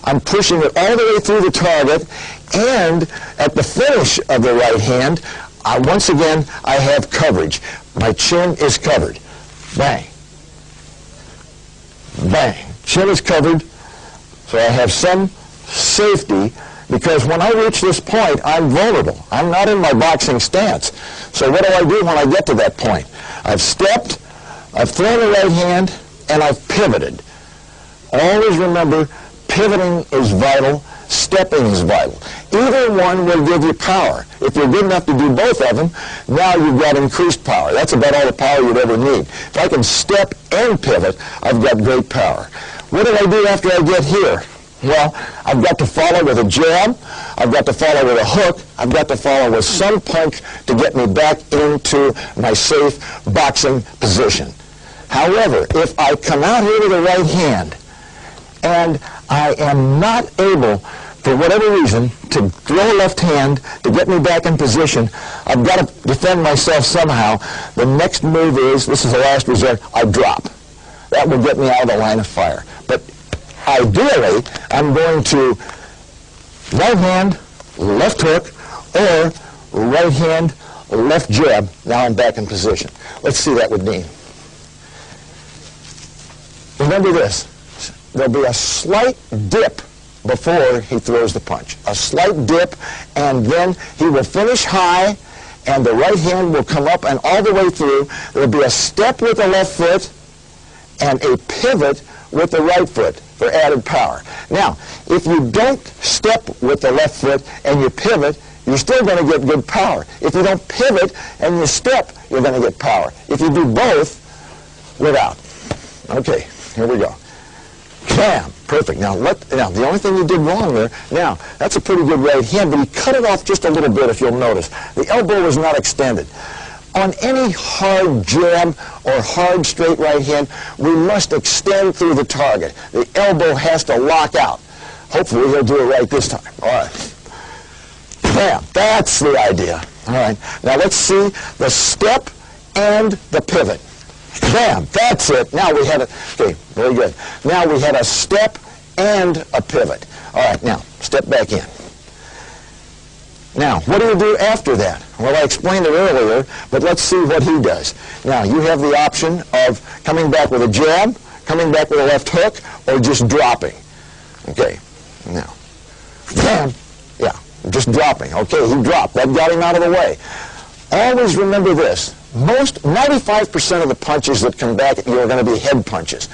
I'm pushing it all the way through the target, And at the finish of the right hand, once again, I have coverage. My chin is covered. Bang. Bang. Chin is covered, so I have some safety, because when I reach this point, I'm vulnerable. I'm not in my boxing stance. So what do I do when I get to that point? I've stepped, I've thrown the right hand, and I've pivoted. Always remember, pivoting is vital, stepping is vital. Either one will give you power. If you're good enough to do both of them, now you've got increased power. That's about all the power you'd ever need. If I can step and pivot, I've got great power. What do I do after I get here? Well, I've got to follow with a jab, I've got to follow with a hook, I've got to follow with some punch to get me back into my safe boxing position. However, if I come out here with the right hand and I am not able, for whatever reason, to throw a left hand to get me back in position, I've got to defend myself somehow. The next move is, this is the last resort, I drop. That will get me out of the line of fire. But ideally, I'm going to right hand, left hook, or right hand, left jab. Now I'm back in position. Let's see that with Dean. Remember this. There'll be a slight dip before he throws the punch. A slight dip, and then he will finish high, and the right hand will come up and all the way through. There'll be a step with the left foot and a pivot with the right foot for added power. Now, if you don't step with the left foot and you pivot, you're still going to get good power. If you don't pivot and you step, you're going to get power. If you do both, without. Okay, here we go. Bam! Perfect. Now, the only thing you did wrong there, now, that's a pretty good right hand, but he cut it off just a little bit, if you'll notice. The elbow was not extended. On any hard jab or hard straight right hand, we must extend through the target. The elbow has to lock out. Hopefully he'll do it right this time. All right. Bam. That's the idea. All right. Now let's see the step and the pivot. Bam. That's it. Now we had okay, very good. Now we had a step and a pivot. All right. Now, step back in. Now, what do you do after that? Well, I explained it earlier, but let's see what he does. Now, you have the option of coming back with a jab, coming back with a left hook, or just dropping. Okay, now, bam, yeah, just dropping. Okay, he dropped. That got him out of the way. Always remember this. 95% of the punches that come back at you are going to be head punches.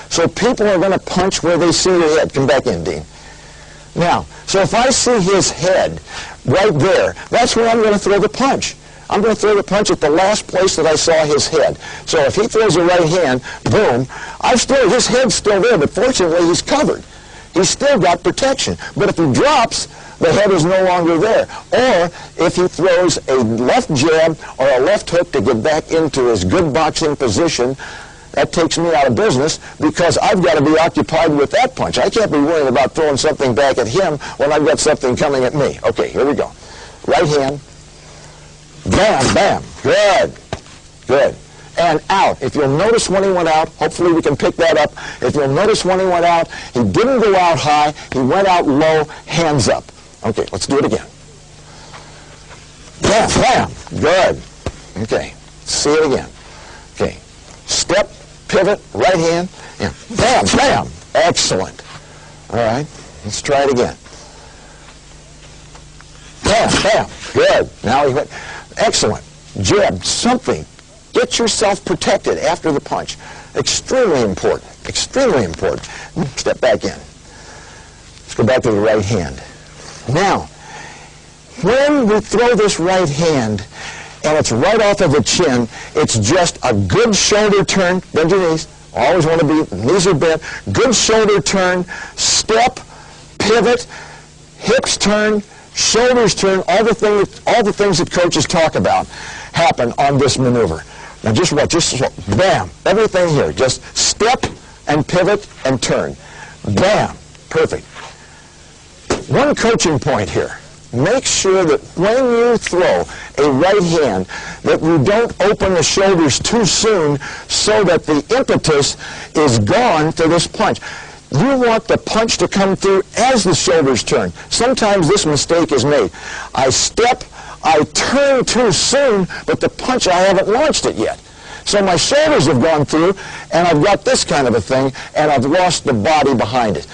So people are going to punch where they see your head. Come back in, Dean. Now, so if I see his head right there, that's where I'm going to throw the punch. I'm going to throw the punch at the last place that I saw his head. So if he throws a right hand, boom, his head's still there, but fortunately he's covered. He's still got protection. But if he drops, the head is no longer there. Or if he throws a left jab or a left hook to get back into his good boxing position, that takes me out of business because I've got to be occupied with that punch. I can't be worrying about throwing something back at him when I've got something coming at me. Okay, here we go. Right hand. Bam, bam. Good. Good. And out. If you'll notice when he went out, hopefully we can pick that up. If you'll notice when he went out, he didn't go out high. He went out low, hands up. Okay, let's do it again. Bam, bam. Good. Okay, see it again. Okay, step, pivot, right hand, and bam, bam. Excellent. All right, let's try it again. Bam, bam. Good. Now he went. Excellent. Jab, something. Get yourself protected after the punch. Extremely important. Extremely important. Step back in. Let's go back to the right hand. Now, when we throw this right hand, and it's right off of the chin, it's just a good shoulder turn. Bend your knees. Always want to be, knees are bent. Good shoulder turn, step, pivot, hips turn, shoulders turn, all the things that coaches talk about happen on this maneuver. Now just what? Just bam. Everything here. Just step and pivot and turn. Bam. Perfect. One coaching point here. Make sure that when you throw a right hand that you don't open the shoulders too soon so that the impetus is gone to this punch. You want the punch to come through as the shoulders turn. Sometimes this mistake is made. I step, I turn too soon, but the punch, I haven't launched it yet. So my shoulders have gone through, and I've got this kind of a thing, and I've lost the body behind it.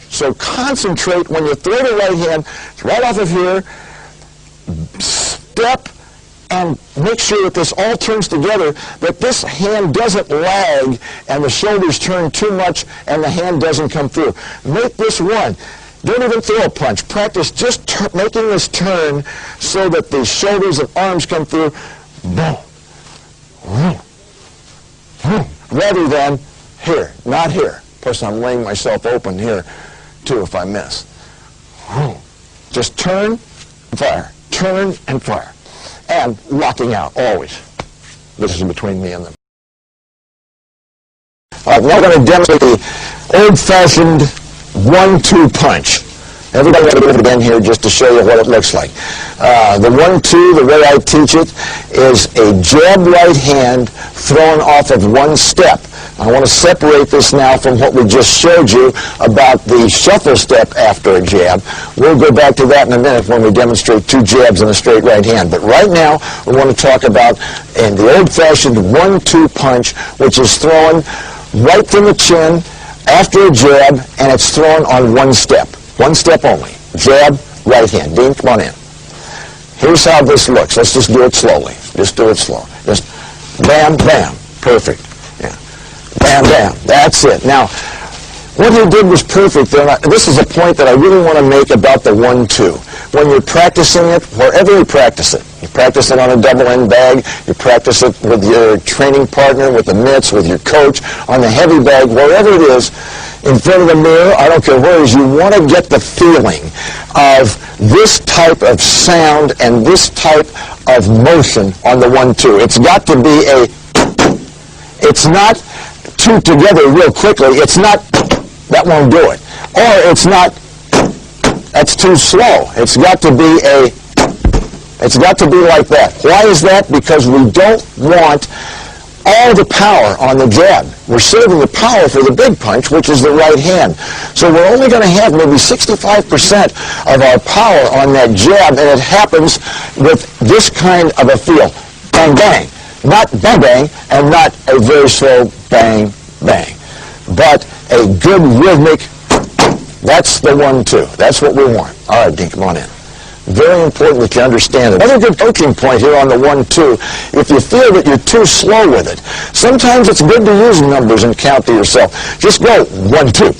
So concentrate when you throw the right hand, right off of here, step, and make sure that this all turns together, that this hand doesn't lag and the shoulders turn too much and the hand doesn't come through. Make this one. Don't even throw a punch. Practice just making this turn so that the shoulders and arms come through. Boom. Rather than here, not here. Plus I'm laying myself open here too if I miss. Just turn and fire. Turn and fire. And locking out, always. This is between me and them. All right, now we're going to demonstrate the old-fashioned 1-2 punch. Everybody going to do it again here just to show you what it looks like. The 1-2, the way I teach it, is a jab right hand thrown off of one step. I want to separate this now from what we just showed you about the shuffle step after a jab. We'll go back to that in a minute when we demonstrate 2 jabs and a straight right hand. But right now, we want to talk about in the old-fashioned 1-2 punch, which is thrown right from the chin after a jab, and it's thrown on one step. One step only. Jab, right hand. Dean, come on in. Here's how this looks. Let's just do it slowly. Just do it slow. Just bam, bam. Perfect. Yeah. Bam, bam. That's it. Now, what he did was perfect. This is a point that I really want to make about the 1-2. When you're practicing it, wherever you practice it, you practice it on a double-end bag, you practice it with your training partner, with the mitts, with your coach, on the heavy bag, wherever it is, in front of the mirror, I don't care where it is, you want to get the feeling of this type of sound and this type of motion on the 1-2. It's got to be it's not 2 together real quickly. It's not, that won't do it. Or it's not, that's too slow. It's got to be it's got to be like that. Why is that? Because we don't want all the power on the jab. We're saving the power for the big punch, which is the right hand. So we're only going to have maybe 65% of our power on that jab, and it happens with this kind of a feel. Bang, bang. Not bang, bang, and not a very slow bang, bang. But a good rhythmic, that's the 1-2. That's what we want. All right, Dean, come on in. Very important that you understand it. Another good coaching point here on the 1-2, if you feel that you're too slow with it, sometimes it's good to use numbers and count to yourself. Just go 1-2,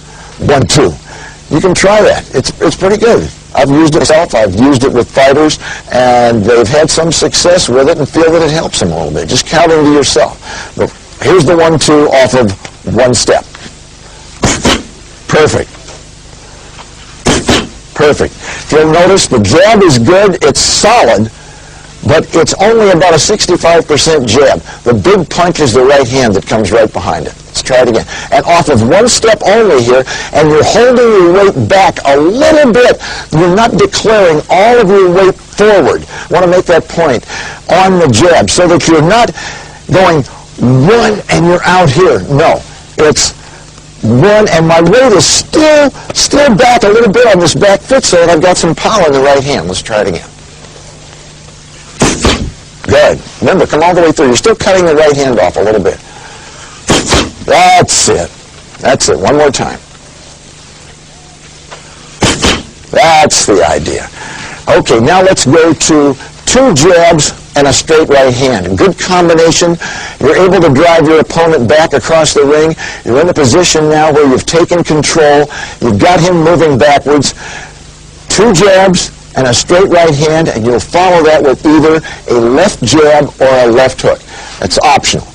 1-2. You can try that. It's pretty good. I've used it myself. I've used it with fighters, and they've had some success with it and feel that it helps them a little bit. Just counting to yourself. But here's the 1-2 off of one step. Perfect. Perfect. If you'll notice, the jab is good, it's solid, but it's only about a 65% jab. The big punch is the right hand that comes right behind it. Let's try it again. And off of one step only here, and you're holding your weight back a little bit. You're not declaring all of your weight forward. I want to make that point on the jab so that you're not going 1 and you're out here. No, it's 1, and my weight is still back a little bit on this back foot so that I've got some power in the right hand. Let's try it again. Good. Remember, come all the way through. You're still cutting the right hand off a little bit. That's it. That's it. One more time. That's the idea. Okay, now let's go to 2 jabs and a straight right hand. Good combination. You're able to drive your opponent back across the ring. You're in a position now where you've taken control. You've got him moving backwards. 2 jabs and a straight right hand, and you'll follow that with either a left jab or a left hook. That's optional.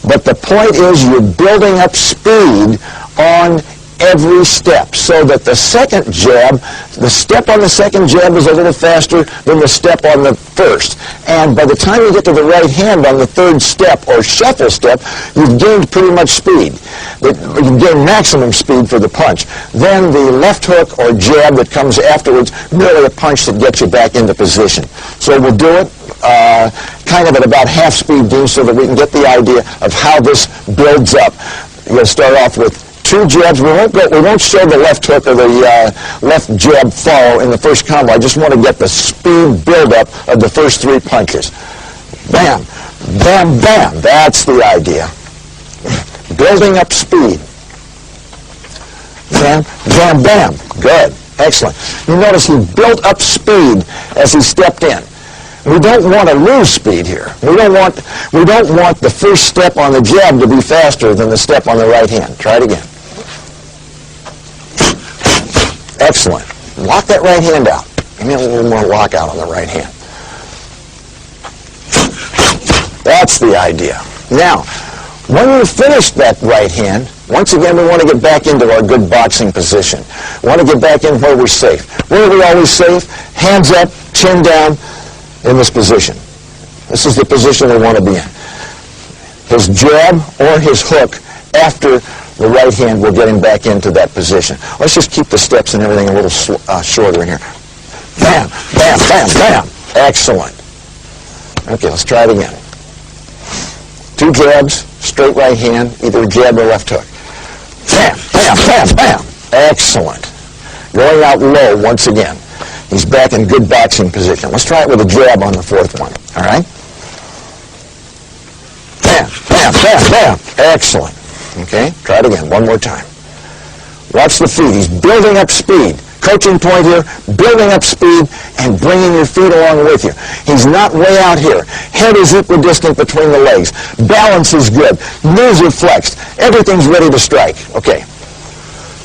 But the point is you're building up speed on every step so that the second jab, the step on the second jab is a little faster than the step on the first. And by the time you get to the right hand on the third step or shuffle step, you've gained pretty much speed. You've gained maximum speed for the punch. Then the left hook or jab that comes afterwards, merely a punch that gets you back into position. So we'll do it kind of at about half speed, Dean, so that we can get the idea of how this builds up. You'll start off with 2 jabs. We won't show the left hook or the left jab follow in the first combo. I just want to get the speed buildup of the first 3 punches. Bam, bam, bam. That's the idea. Building up speed. Bam, bam, bam. Good. Excellent. You notice he built up speed as he stepped in. We don't want to lose speed here. We don't want the first step on the jab to be faster than the step on the right hand. Try it again. Excellent. Lock that right hand out. Give me a little more lockout on the right hand. That's the idea. Now, when you finish that right hand, once again, we want to get back into our good boxing position. We want to get back in where we're safe. Where are we always safe? Hands up, chin down, in this position. This is the position we want to be in. His jab or his hook after the right hand will get him back into that position. Let's just keep the steps and everything a little shorter in here. Bam, bam, bam, bam. Excellent. Okay, let's try it again. 2 jabs, straight right hand, either a jab or left hook. Bam, bam, bam, bam. Excellent. Going out low once again. He's back in good boxing position. Let's try it with a jab on the 4th one. All right? Bam, bam, bam, bam. Excellent. Okay? Try it again. One more time. Watch the feet. He's building up speed. Coaching point here, building up speed and bringing your feet along with you. He's not way out here. Head is equidistant between the legs. Balance is good. Knees are flexed. Everything's ready to strike. Okay.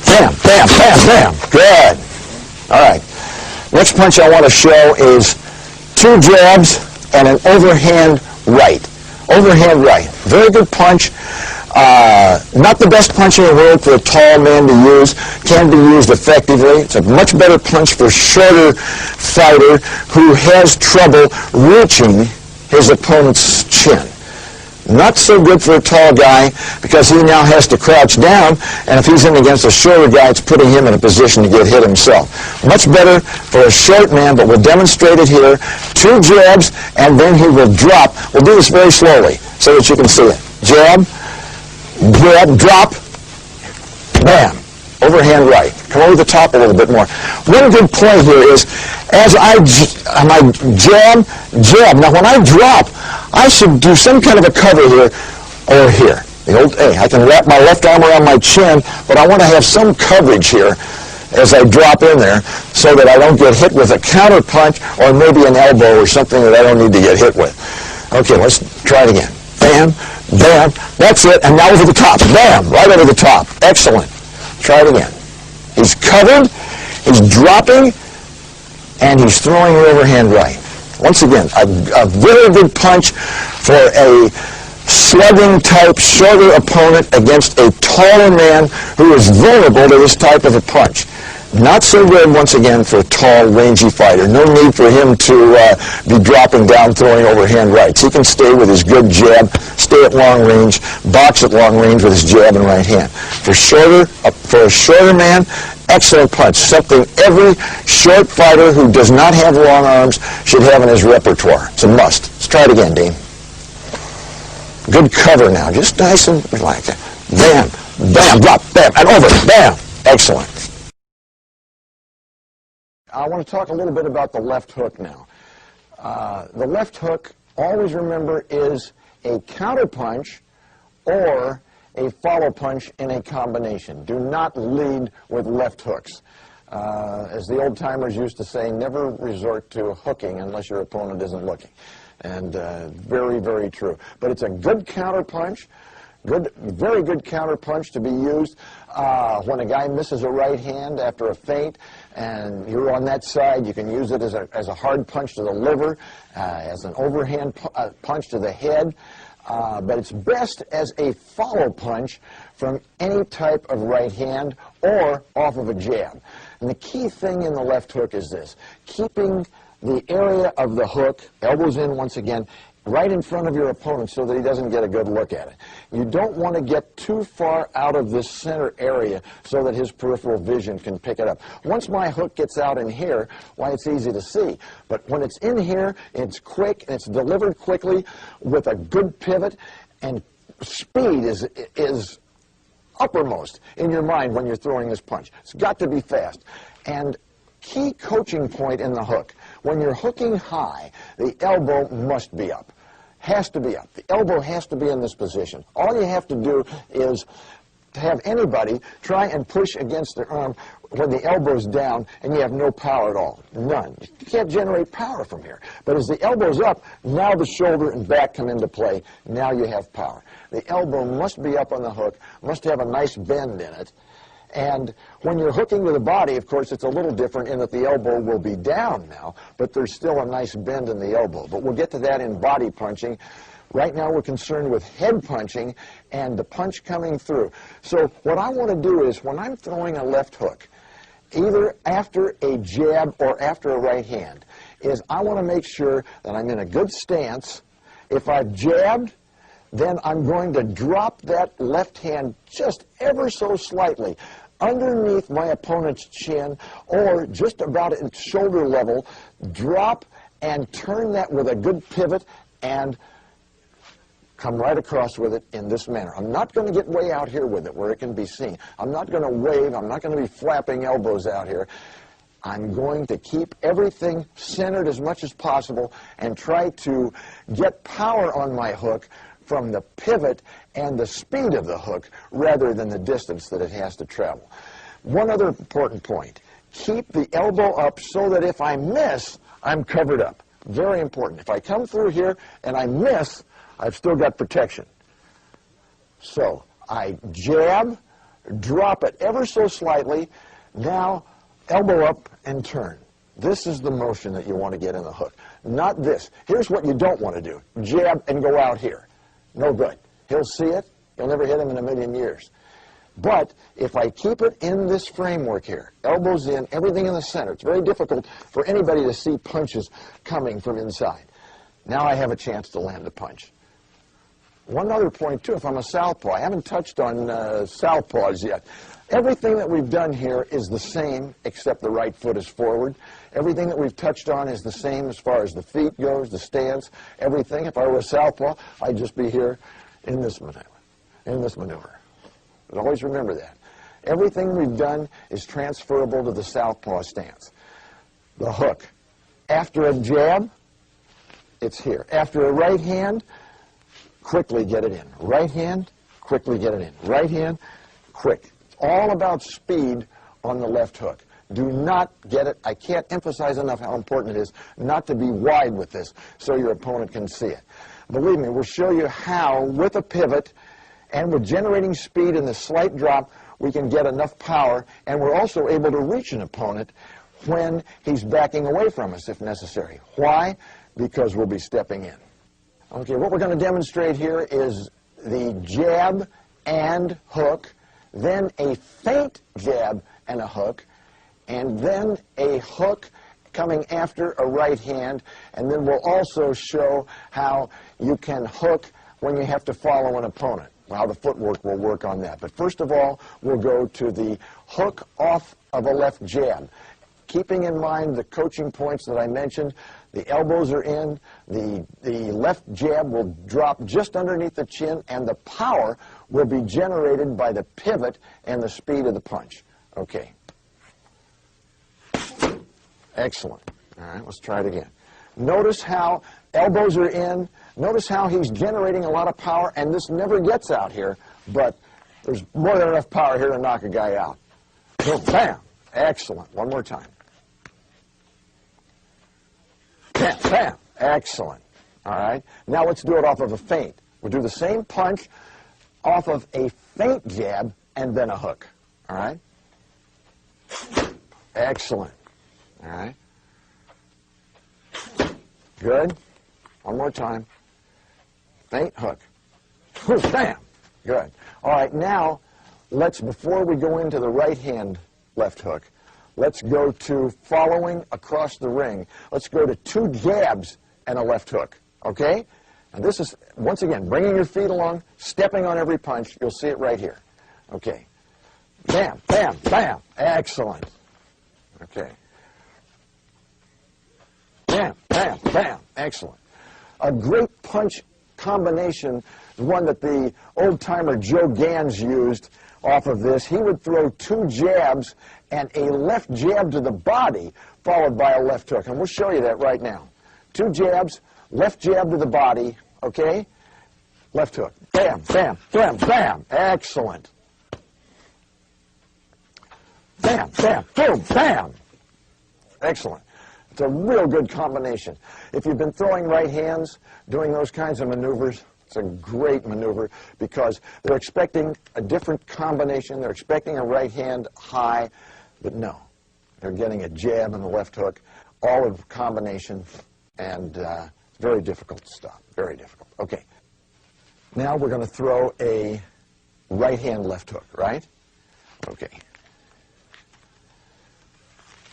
Bam, bam, bam, bam. Good. All right. Next punch I want to show is 2 jabs and an overhand right. Overhand right. Very good punch. Not the best punch in the world for a tall man to use. Can be used effectively. It's a much better punch for a shorter fighter who has trouble reaching his opponent's chin. Not so good for a tall guy because he now has to crouch down, and if he's in against a shorter guy, it's putting him in a position to get hit himself. Much better for a short man, but we'll demonstrate it here. 2 jabs, and then he will drop. We'll do this very slowly so that you can see it. Jab, jab, drop, bam. Overhand right. Come over the top a little bit more. One good play here is as I jab, jab. Now when I drop, I should do some kind of a cover here or here. The old A. I can wrap my left arm around my chin, but I want to have some coverage here as I drop in there so that I don't get hit with a counter punch or maybe an elbow or something that I don't need to get hit with. Okay, let's try it again. Bam, bam. That's it. And now over the top. Bam, right over the top. Excellent. Try it again. He's covered, he's dropping, and he's throwing the overhand right. Once again, a very good punch for a slugging type, shorter opponent against a taller man who is vulnerable to this type of a punch. Not so good, once again, for a tall, rangy fighter. No need for him to be dropping down, throwing overhand rights. He can stay with his good jab, stay at long range, box at long range with his jab and right hand. For a shorter man, excellent punch. Something every short fighter who does not have long arms should have in his repertoire. It's a must. Let's try it again, Dean. Good cover now. Just nice and relaxed. Bam, bam, drop, bam, and over, bam. Excellent. I want to talk a little bit about the left hook now. The left hook, always remember, is a counter punch or a follow punch in a combination. Do not lead with left hooks. As the old timers used to say, never resort to hooking unless your opponent isn't looking. And very, very true. But it's a good counter punch. Very good counter punch to be used when a guy misses a right hand after a feint and you're on that side. You can use it as a hard punch to the liver, as an overhand punch to the head, but it's best as a follow punch from any type of right hand or off of a jab. And the key thing in the left hook is this: keeping the area of the hook, elbows in once again, right in front of your opponent so that he doesn't get a good look at it. You don't want to get too far out of this center area so that his peripheral vision can pick it up. Once my hook gets out in here, why, it's easy to see. But when it's in here, it's quick, and it's delivered quickly with a good pivot, and speed is uppermost in your mind when you're throwing this punch. It's got to be fast. And key coaching point in the hook, when you're hooking high, the elbow must be up. Has to be up. The elbow has to be in this position. All you have to do is to have anybody try and push against the arm when the elbow's down and you have no power at all. None. You can't generate power from here. But as the elbow's up, now the shoulder and back come into play. Now you have power. The elbow must be up on the hook, must have a nice bend in it. And when you're hooking to the body, of course, it's a little different in that the elbow will be down now, but there's still a nice bend in the elbow. But we'll get to that in body punching. Right now we're concerned with head punching and the punch coming through. So what I want to do is when I'm throwing a left hook, either after a jab or after a right hand, is I want to make sure that I'm in a good stance. If I've jabbed, then I'm going to drop that left hand just ever so slightly underneath my opponent's chin or just about at shoulder level, drop and turn that with a good pivot and come right across with it in this manner. I'm not going to get way out here with it where it can be seen. I'm not going to wave. I'm not going to be flapping elbows out here. I'm going to keep everything centered as much as possible and try to get power on my hook from the pivot and the speed of the hook rather than the distance that it has to travel. One other important point. Keep the elbow up so that if I miss, I'm covered up. Very important. If I come through here and I miss, I've still got protection. So I jab, drop it ever so slightly, now elbow up and turn. This is the motion that you want to get in the hook, not this. Here's what you don't want to do. Jab and go out here. No good. He'll see it. You'll never hit him in a million years. But if I keep it in this framework here, elbows in, everything in the center, it's very difficult for anybody to see punches coming from inside. Now I have a chance to land a punch. One other point, too, if I'm a southpaw, I haven't touched on southpaws yet. Everything that we've done here is the same, except the right foot is forward. Everything that we've touched on is the same as far as the feet goes, the stance, everything. If I were a southpaw, I'd just be here in this maneuver. But always remember that. Everything we've done is transferable to the southpaw stance. The hook. After a jab, it's here. After a right hand, quickly get it in. Right hand, quickly get it in. Right hand, quick. It's all about speed on the left hook. Do not get it. I can't emphasize enough how important it is not to be wide with this so your opponent can see it. Believe me, we'll show you how, with a pivot and with generating speed and the slight drop, we can get enough power, and we're also able to reach an opponent when he's backing away from us if necessary. Why? Because we'll be stepping in. Okay, what we're going to demonstrate here is the jab and hook, then a feint jab and a hook, and then a hook coming after a right hand, and then we'll also show how you can hook when you have to follow an opponent, how the footwork will work on that. But first of all, we'll go to the hook off of a left jab. Keeping in mind the coaching points that I mentioned, the elbows are in, the left jab will drop just underneath the chin, and the power will be generated by the pivot and the speed of the punch. Okay. Excellent. All right, let's try it again. Notice how elbows are in. Notice how he's generating a lot of power, and this never gets out here, but there's more than enough power here to knock a guy out. Boom, bam. Excellent. One more time. Bam, bam. Excellent. All right. Now let's do it off of a feint. We'll do the same punch off of a feint jab and then a hook. All right. Excellent. All right. Good. One more time. Feint, hook. Bam. Good. All right. Now, before we go into the right hand left hook, let's go to following across the ring. Let's go to 2 jabs and a left hook. Okay? And this is, once again, bringing your feet along, stepping on every punch. You'll see it right here. Okay. Bam, bam, bam. Excellent. Okay. Bam, bam, bam. Excellent. A great punch combination is one that the old-timer Joe Gans used off of this. He would throw 2 jabs and a left jab to the body, followed by a left hook. And we'll show you that right now. 2 jabs, left jab to the body, okay? Left hook. Bam, bam, bam, bam. Excellent. Bam, bam, boom, bam. Excellent. It's a real good combination. If you've been throwing right hands, doing those kinds of maneuvers, it's a great maneuver because they're expecting a different combination. They're expecting a right hand high, but no. They're getting a jab and a left hook, all of combination, and very difficult to stop. Very difficult. Okay. Now we're going to throw a right hand left hook, right? Okay.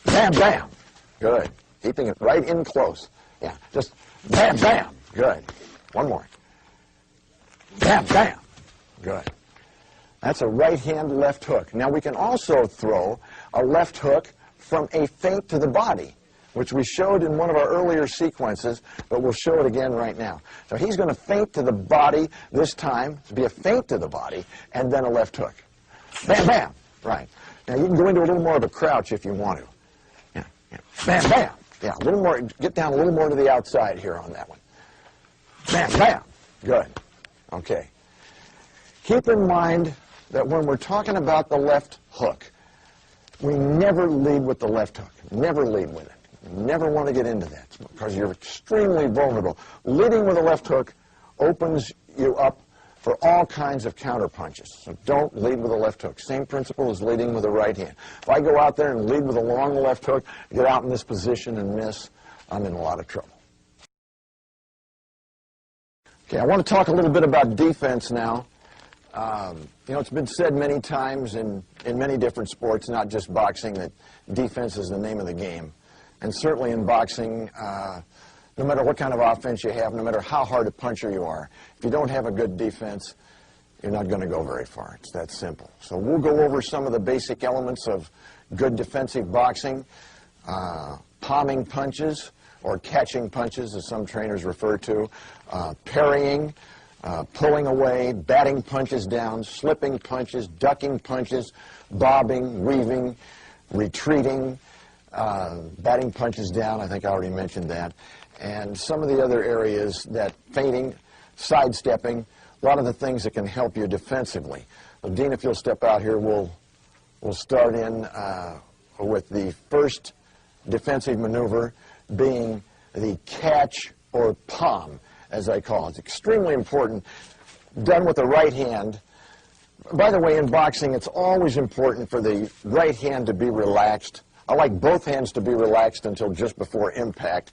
Bam, bam. Good. Keeping it right in close. Yeah, just bam, bam. Good. One more. Bam, bam. Good. That's a right hand left hook. Now we can also throw a left hook from a feint to the body, which we showed in one of our earlier sequences, but we'll show it again right now. So he's going to feint to the body this time. It'll be a feint to the body, and then a left hook. Bam, bam. Right. Now you can go into a little more of a crouch if you want to. Yeah, yeah. Bam, bam. Yeah, a little more, get down a little more to the outside here on that one. Bam, bam. Good. Okay. Keep in mind that when we're talking about the left hook, we never lead with the left hook. Never lead with it. You never want to get into that because you're extremely vulnerable. Leading with a left hook opens you up for all kinds of counter punches. So don't lead with a left hook. Same principle as leading with a right hand. If I go out there and lead with a long left hook, get out in this position and miss, I'm in a lot of trouble. Okay, I want to talk a little bit about defense now. You know, it's been said many times in many different sports, not just boxing, that defense is the name of the game. And certainly in boxing, no matter what kind of offense you have, no matter how hard a puncher you are, if you don't have a good defense, you're not going to go very far. It's that simple. So we'll go over some of the basic elements of good defensive boxing, palming punches, or catching punches, as some trainers refer to, parrying, pulling away, batting punches down, slipping punches, ducking punches, bobbing, weaving, retreating, batting punches down. I think I already mentioned that. And some of the other areas that feinting, sidestepping, a lot of the things that can help you defensively. Well, Dean, if you'll step out here, we'll start in with the first defensive maneuver being the catch or palm, as I call it. It's extremely important, done with the right hand. By the way, in boxing, it's always important for the right hand to be relaxed. I like both hands to be relaxed until just before impact.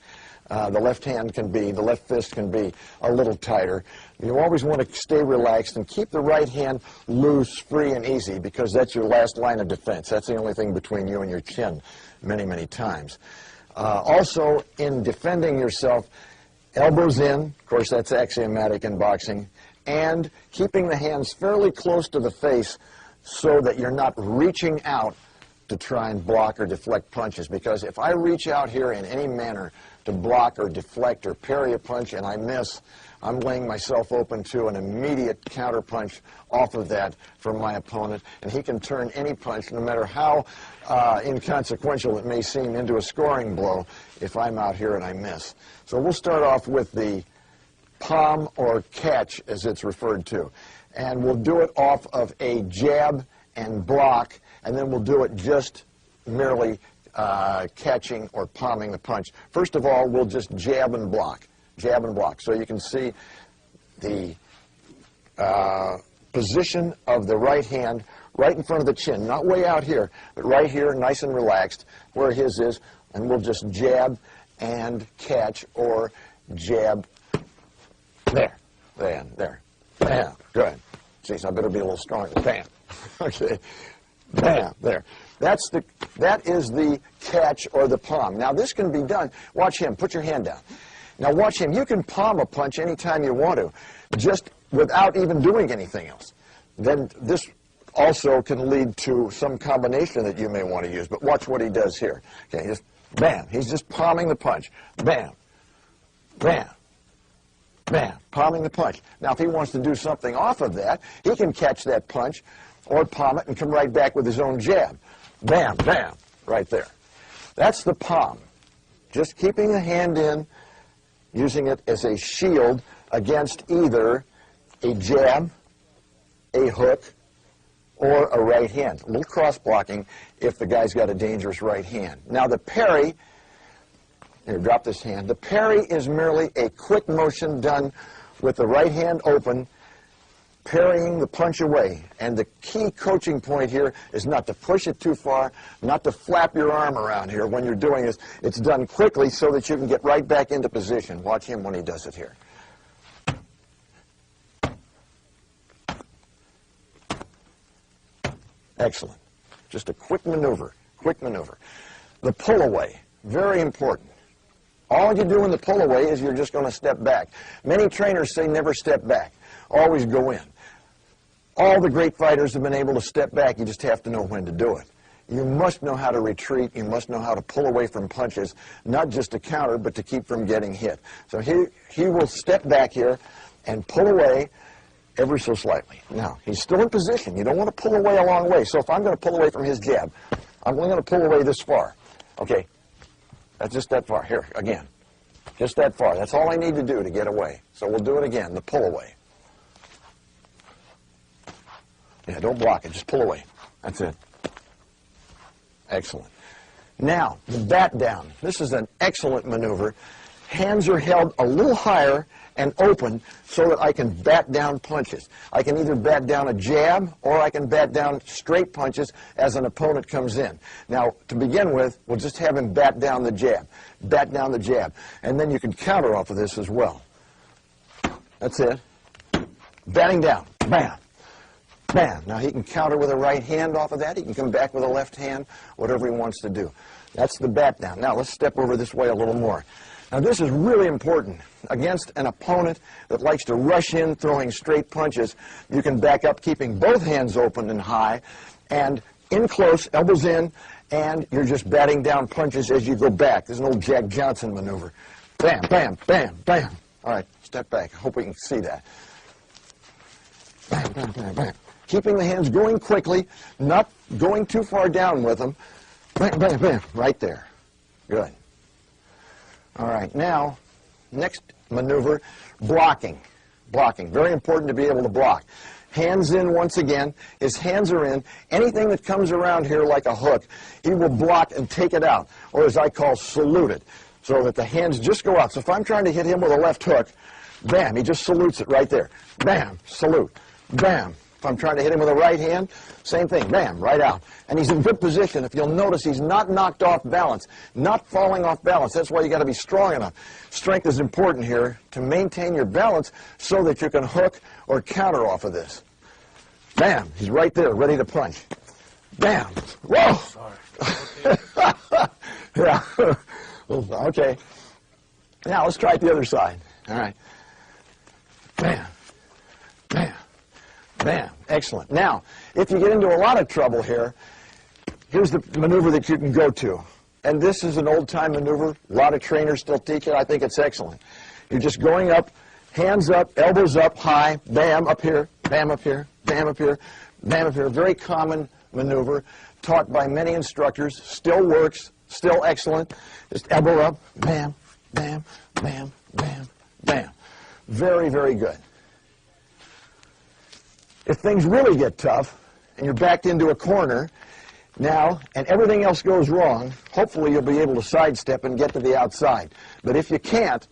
The left hand can be, the left fist can be a little tighter. You always want to stay relaxed and keep the right hand loose, free, and easy, because that's your last line of defense. That's the only thing between you and your chin many, many times. Also, in defending yourself, elbows in, of course that's axiomatic in boxing, and keeping the hands fairly close to the face so that you're not reaching out to try and block or deflect punches, because if I reach out here in any manner to block or deflect or parry a punch and I miss, I'm laying myself open to an immediate counter punch off of that from my opponent, and he can turn any punch, no matter how inconsequential it may seem, into a scoring blow if I'm out here and I miss. So we'll start off with the palm or catch, as it's referred to, and we'll do it off of a jab and block, and then we'll do it just merely catching or palming the punch. First of all, we'll just jab and block. Jab and block. So you can see the position of the right hand right in front of the chin, not way out here, but right here, nice and relaxed, where his is, and we'll just jab and catch or jab. There. There. Bam. Good. Geez, I better be a little stronger. Bam. Okay. Bam. There. That is the catch or the palm. Now this can be done. Watch him. Put your hand down. Now watch him. You can palm a punch anytime you want to, just without even doing anything else. Then this also can lead to some combination that you may want to use. But watch what he does here. Okay, just bam. He's just palming the punch. Bam. Bam. bam, palming the punch. Now, if he wants to do something off of that, he can catch that punch or palm it and come right back with his own jab. Bam, bam, right there. That's the palm. Just keeping the hand in, using it as a shield against either a jab, a hook, or a right hand. A little cross-blocking if the guy's got a dangerous right hand. Now the parry, here, drop this hand. The parry is merely a quick motion done with the right hand open, parrying the punch away. And the key coaching point here is not to push it too far, not to flap your arm around here when you're doing this. It's done quickly so that you can get right back into position. Watch him when he does it here. Excellent. Just a quick maneuver, quick maneuver. The pull away, very important. All you do in the pull away is you're just going to step back. Many trainers say never step back, always go in. All the great fighters have been able to step back, you just have to know when to do it. You must know how to retreat, you must know how to pull away from punches, not just to counter, but to keep from getting hit. So he will step back here and pull away ever so slightly. Now, he's still in position. You don't want to pull away a long way. So if I'm going to pull away from his jab, I'm only going to pull away this far. Okay, that's just that far. Here, again, just that far. That's all I need to do to get away. So we'll do it again, the pull away. Yeah, don't block it. Just pull away. That's it. Excellent. Now, the bat down. This is an excellent maneuver. Hands are held a little higher and open so that I can bat down punches. I can either bat down a jab or I can bat down straight punches as an opponent comes in. Now, to begin with, we'll just have him bat down the jab. Bat down the jab. And then you can counter off of this as well. That's it. Batting down. Bam. Bam. Now, he can counter with a right hand off of that. He can come back with a left hand, whatever he wants to do. That's the bat down. Now, let's step over this way a little more. Now, this is really important. Against an opponent that likes to rush in throwing straight punches, you can back up keeping both hands open and high, and in close, elbows in, and you're just batting down punches as you go back. There's an old Jack Johnson maneuver. Bam, bam, bam, bam. All right, step back. I hope we can see that. Bam, bam, bam, bam. Keeping the hands going quickly, not going too far down with them. Bam, bam, bam, right there. Good. All right, now, next maneuver, blocking. Blocking, very important to be able to block. Hands in once again. His hands are in. Anything that comes around here like a hook, he will block and take it out, or as I call, salute it, so that the hands just go out. So if I'm trying to hit him with a left hook, bam, he just salutes it right there. Bam, salute. Bam. If I'm trying to hit him with a right hand, same thing, bam, right out. And he's in good position. If you'll notice, he's not knocked off balance, not falling off balance. That's why you got to be strong enough. Strength is important here to maintain your balance so that you can hook or counter off of this. Bam, he's right there, ready to punch. Bam. Whoa! Sorry. Yeah. Okay. Now let's try it the other side. All right. Bam. Bam. Bam. Excellent. Now, if you get into a lot of trouble here, here's the maneuver that you can go to. And this is an old-time maneuver. A lot of trainers still teach it. I think it's excellent. You're just going up, hands up, elbows up, high, bam, up here, bam, up here, bam, up here, bam, up here. Very common maneuver, taught by many instructors. Still works, still excellent. Just elbow up, bam, bam, bam, bam, bam. Very, very good. If things really get tough and you're backed into a corner now and everything else goes wrong, hopefully you'll be able to sidestep and get to the outside. But if you can't,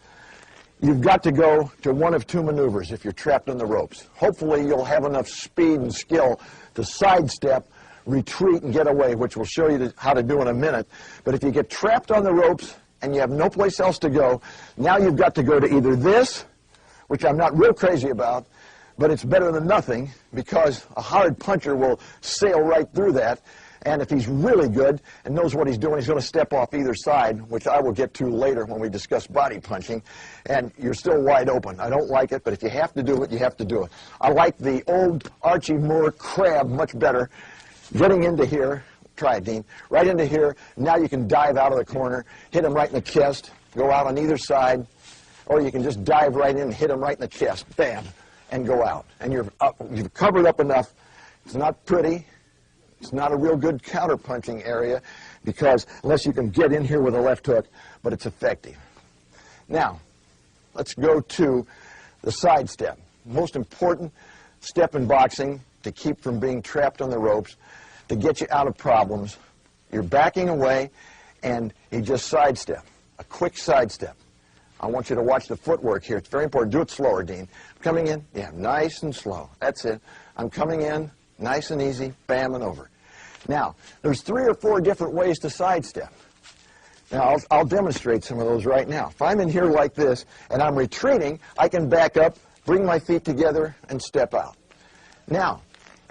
you've got to go to one of two maneuvers if you're trapped on the ropes. Hopefully you'll have enough speed and skill to sidestep, retreat, and get away, which we'll show you how to do in a minute. But if you get trapped on the ropes and you have no place else to go, now you've got to go to either this, which I'm not real crazy about, but it's better than nothing because a hard puncher will sail right through that. And if he's really good and knows what he's doing, he's going to step off either side, which I will get to later when we discuss body punching. And you're still wide open. I don't like it, but if you have to do it, you have to do it. I like the old Archie Moore crab much better. Getting into here, try it, Dean, right into here. Now you can dive out of the corner, hit him right in the chest, go out on either side. or you can just dive right in and hit him right in the chest, bam, and go out. And you've covered up enough. It's not pretty. It's not a real good counter-punching area because unless you can get in here with a left hook, but it's effective. Now, let's go to the side step. Most important step in boxing to keep from being trapped on the ropes, to get you out of problems. You're backing away, and you just sidestep, a quick sidestep. I want you to watch the footwork here. It's very important. Do it slower, Dean. Coming in, yeah, nice and slow. That's it. I'm coming in, nice and easy, bam, and over. Now, there's 3 or 4 different ways to sidestep. Now, I'll demonstrate some of those right now. If I'm in here like this, and I'm retreating, I can back up, bring my feet together, and step out. Now,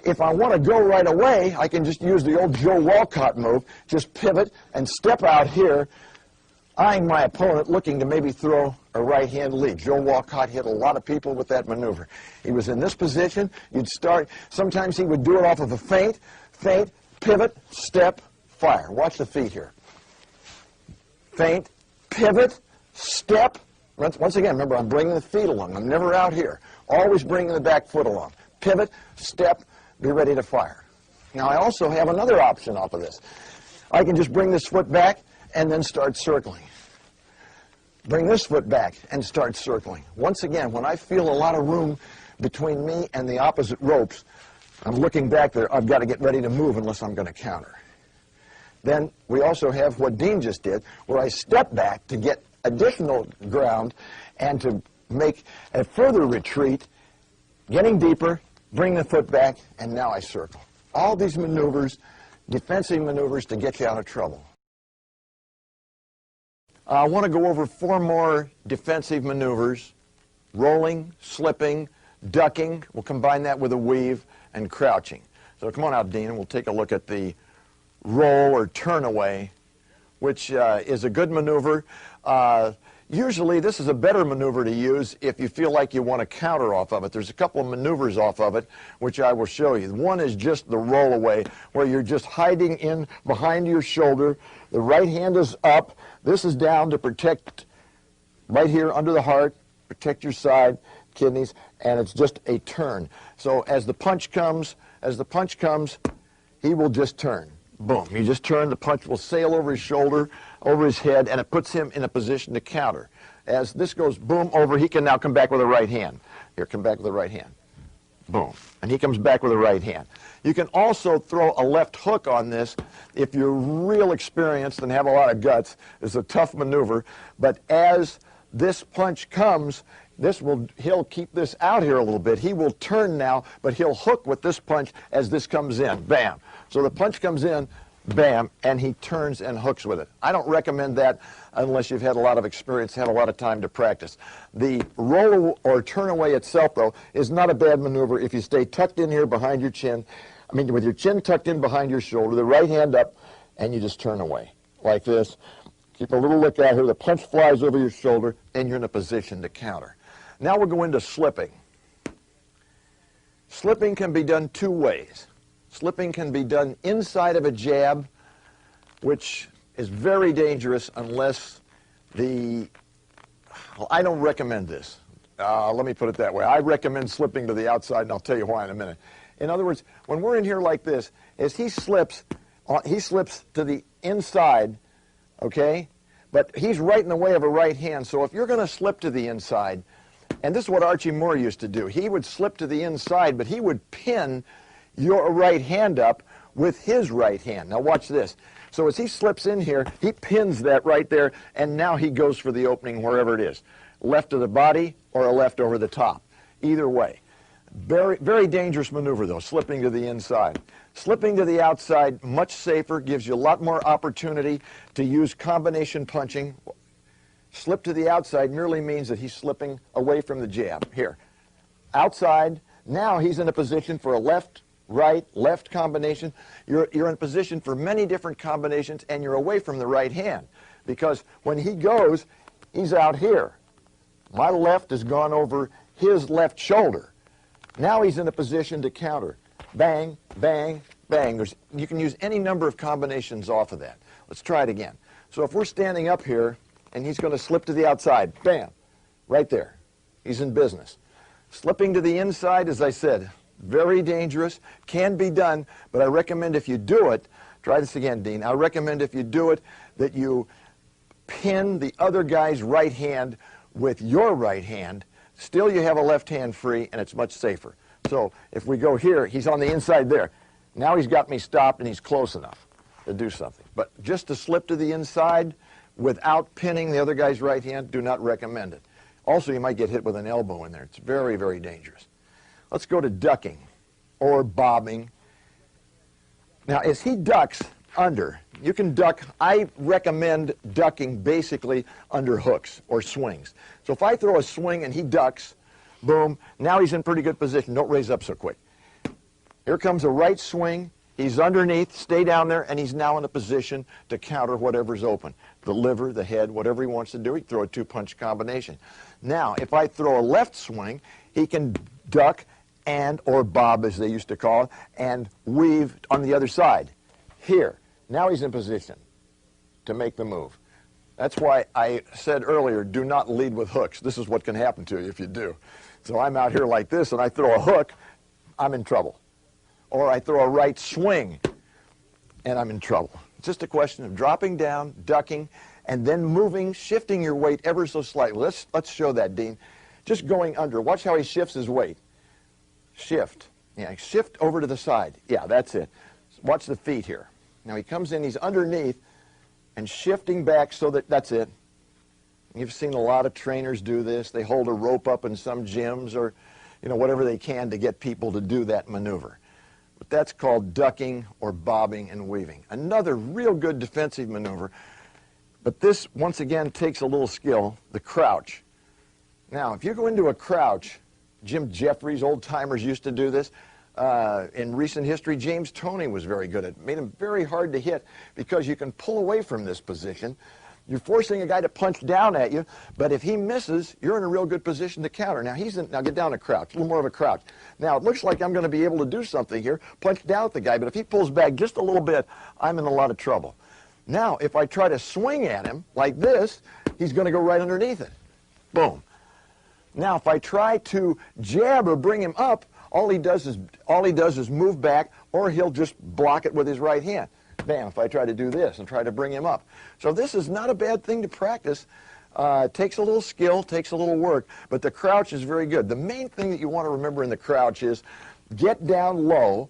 if I want to go right away, I can just use the old Joe Walcott move, just pivot and step out here, eyeing my opponent, looking to maybe throw a right-hand lead. Joe Walcott hit a lot of people with that maneuver. He was in this position. You'd start, sometimes he would do it off of a feint, pivot, step, fire. Watch the feet here. Feint, pivot, step. Once again, remember, I'm bringing the feet along. I'm never out here. Always bringing the back foot along. Pivot, step, be ready to fire. Now, I also have another option off of this. I can just bring this foot back and then start circling. Bring this foot back and start circling. Once again, when I feel a lot of room between me and the opposite ropes, I'm looking back there. I've got to get ready to move unless I'm going to counter. Then we also have what Dean just did, where I step back to get additional ground and to make a further retreat, getting deeper, bring the foot back, and now I circle. All these maneuvers, defensive maneuvers to get you out of trouble. I want to go over 4 more defensive maneuvers: rolling, slipping, ducking. We'll combine that with a weave, and crouching. So come on out, Dean, and we'll take a look at the roll or turn away, which is a good maneuver. Usually this is a better maneuver to use if you feel like you want to counter off of it. There's a couple of maneuvers off of it, which I will show you. One is just the roll away, where you're just hiding in behind your shoulder. The right hand is up. This is down to protect right here under the heart, protect your side, kidneys, and it's just a turn. So as the punch comes, he will just turn. Boom. You just turn, the punch will sail over his shoulder, over his head, and it puts him in a position to counter. As this goes boom over, he can now come back with a right hand. Here, come back with a right hand. Boom. And he comes back with a right hand. You can also throw a left hook on this if you're real experienced and have a lot of guts. It's a tough maneuver, but as this punch comes, he'll keep this out here a little bit. He will turn now, but he'll hook with this punch as this comes in. Bam. So the punch comes in, bam, and he turns and hooks with it. I don't recommend that unless you've had a lot of experience, had a lot of time to practice. The roll or turn away itself, though, is not a bad maneuver if you stay tucked in here behind your chin. I mean, with your chin tucked in behind your shoulder, the right hand up, and you just turn away like this. Keep a little look out here. The punch flies over your shoulder, and you're in a position to counter. Now we'll go into slipping. Slipping can be done 2 ways. Slipping can be done inside of a jab, which is very dangerous unless I don't recommend this. Let me put it that way. I recommend slipping to the outside, and I'll tell you why in a minute. In other words, when we're in here like this, as he slips to the inside, okay? But he's right in the way of a right hand, so if you're going to slip to the inside, and this is what Archie Moore used to do. He would slip to the inside, but he would pin your right hand up with his right hand. Now watch this. So as he slips in here, he pins that right there, and now he goes for the opening wherever it is. Left of the body or a left over the top. Either way. Very, very dangerous maneuver, though, slipping to the inside. Slipping to the outside, much safer, gives you a lot more opportunity to use combination punching. Slip to the outside merely means that he's slipping away from the jab. Here, outside, now he's in a position for a left, right, left combination. You're in a position for many different combinations, and you're away from the right hand. Because when he goes, he's out here. My left has gone over his left shoulder. Now he's in a position to counter. Bang, bang, bang. You can use any number of combinations off of that. Let's try it again. So if we're standing up here, and he's going to slip to the outside, bam, Right there. He's in business. Slipping to the inside, as I said, very dangerous, can be done, but I recommend if you do it, try this again, Dean, I recommend if you do it that you pin the other guy's right hand with your right hand. Still you have a left hand free, and it's much safer. So if we go here, he's on the inside there. Now he's got me stopped, and he's close enough to do something. But just to slip to the inside without pinning the other guy's right hand, do not recommend it. Also, you might get hit with an elbow in there. It's very, very dangerous. Let's go to ducking or bobbing. Now, as he ducks under, you can duck. I recommend ducking basically under hooks or swings. So if I throw a swing and he ducks, boom, now he's in pretty good position. Don't raise up so quick. Here comes a right swing. He's underneath, stay down there, and he's now in a position to counter whatever's open. The liver, the head, whatever he wants to do, he can throw a two-punch combination. Now, if I throw a left swing, he can duck and, or bob, as they used to call it, and weave on the other side. Here, now he's in position to make the move. That's why I said earlier, do not lead with hooks. This is what can happen to you if you do. So I'm out here like this, and I throw a hook, I'm in trouble. Or I throw a right swing, and I'm in trouble. It's just a question of dropping down, ducking, and then moving, shifting your weight ever so slightly. Let's show that, Dean. Just going under. Watch how he shifts his weight. Shift. Yeah, shift over to the side. Yeah, that's it. Watch the feet here. Now he comes in, he's underneath, and shifting back so that's it. You've seen a lot of trainers do this. They hold a rope up in some gyms or, whatever they can to get people to do that maneuver. But that's called ducking or bobbing and weaving. Another real good defensive maneuver. But this, once again, takes a little skill, the crouch. Now, if you go into a crouch, Jim Jeffries, old-timers used to do this. In recent history, James Toney was very good at it. Made him very hard to hit because you can pull away from this position. You're forcing a guy to punch down at you, but if he misses, you're in a real good position to counter. Now, now get down a crouch, a little more of a crouch. Now, it looks like I'm going to be able to do something here, punch down at the guy, but if he pulls back just a little bit, I'm in a lot of trouble. Now, if I try to swing at him like this, he's going to go right underneath it. Boom. Now, if I try to jab or bring him up, all he does is move back, or he'll just block it with his right hand. Bam, if I try to do this and try to bring him up. So this is not a bad thing to practice. It takes a little skill, takes a little work, but the crouch is very good. The main thing that you want to remember in the crouch is get down low,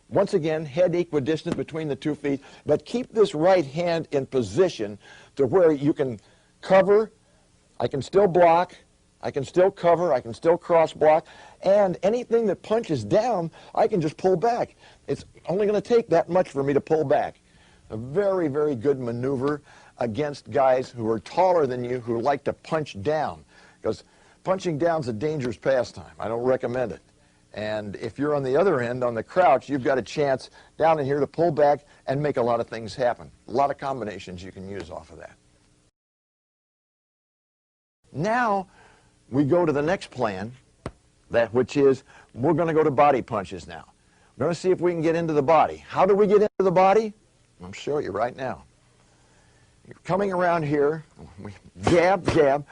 once again, head equidistant between the 2 feet, but keep this right hand in position to where you can cover, I can still block, I can still cover, I can still cross block, and anything that punches down, I can just pull back. It's only going to take that much for me to pull back. A very, very good maneuver against guys who are taller than you who like to punch down, because punching down is a dangerous pastime. I don't recommend it. And if you're on the other end, on the crouch, you've got a chance down in here to pull back and make a lot of things happen. A lot of combinations you can use off of that. Now, we go to the next plan, which is we're going to go to body punches now. We're going to see if we can get into the body. How do we get into the body? I'll show you right now. You're coming around here, we jab, jab.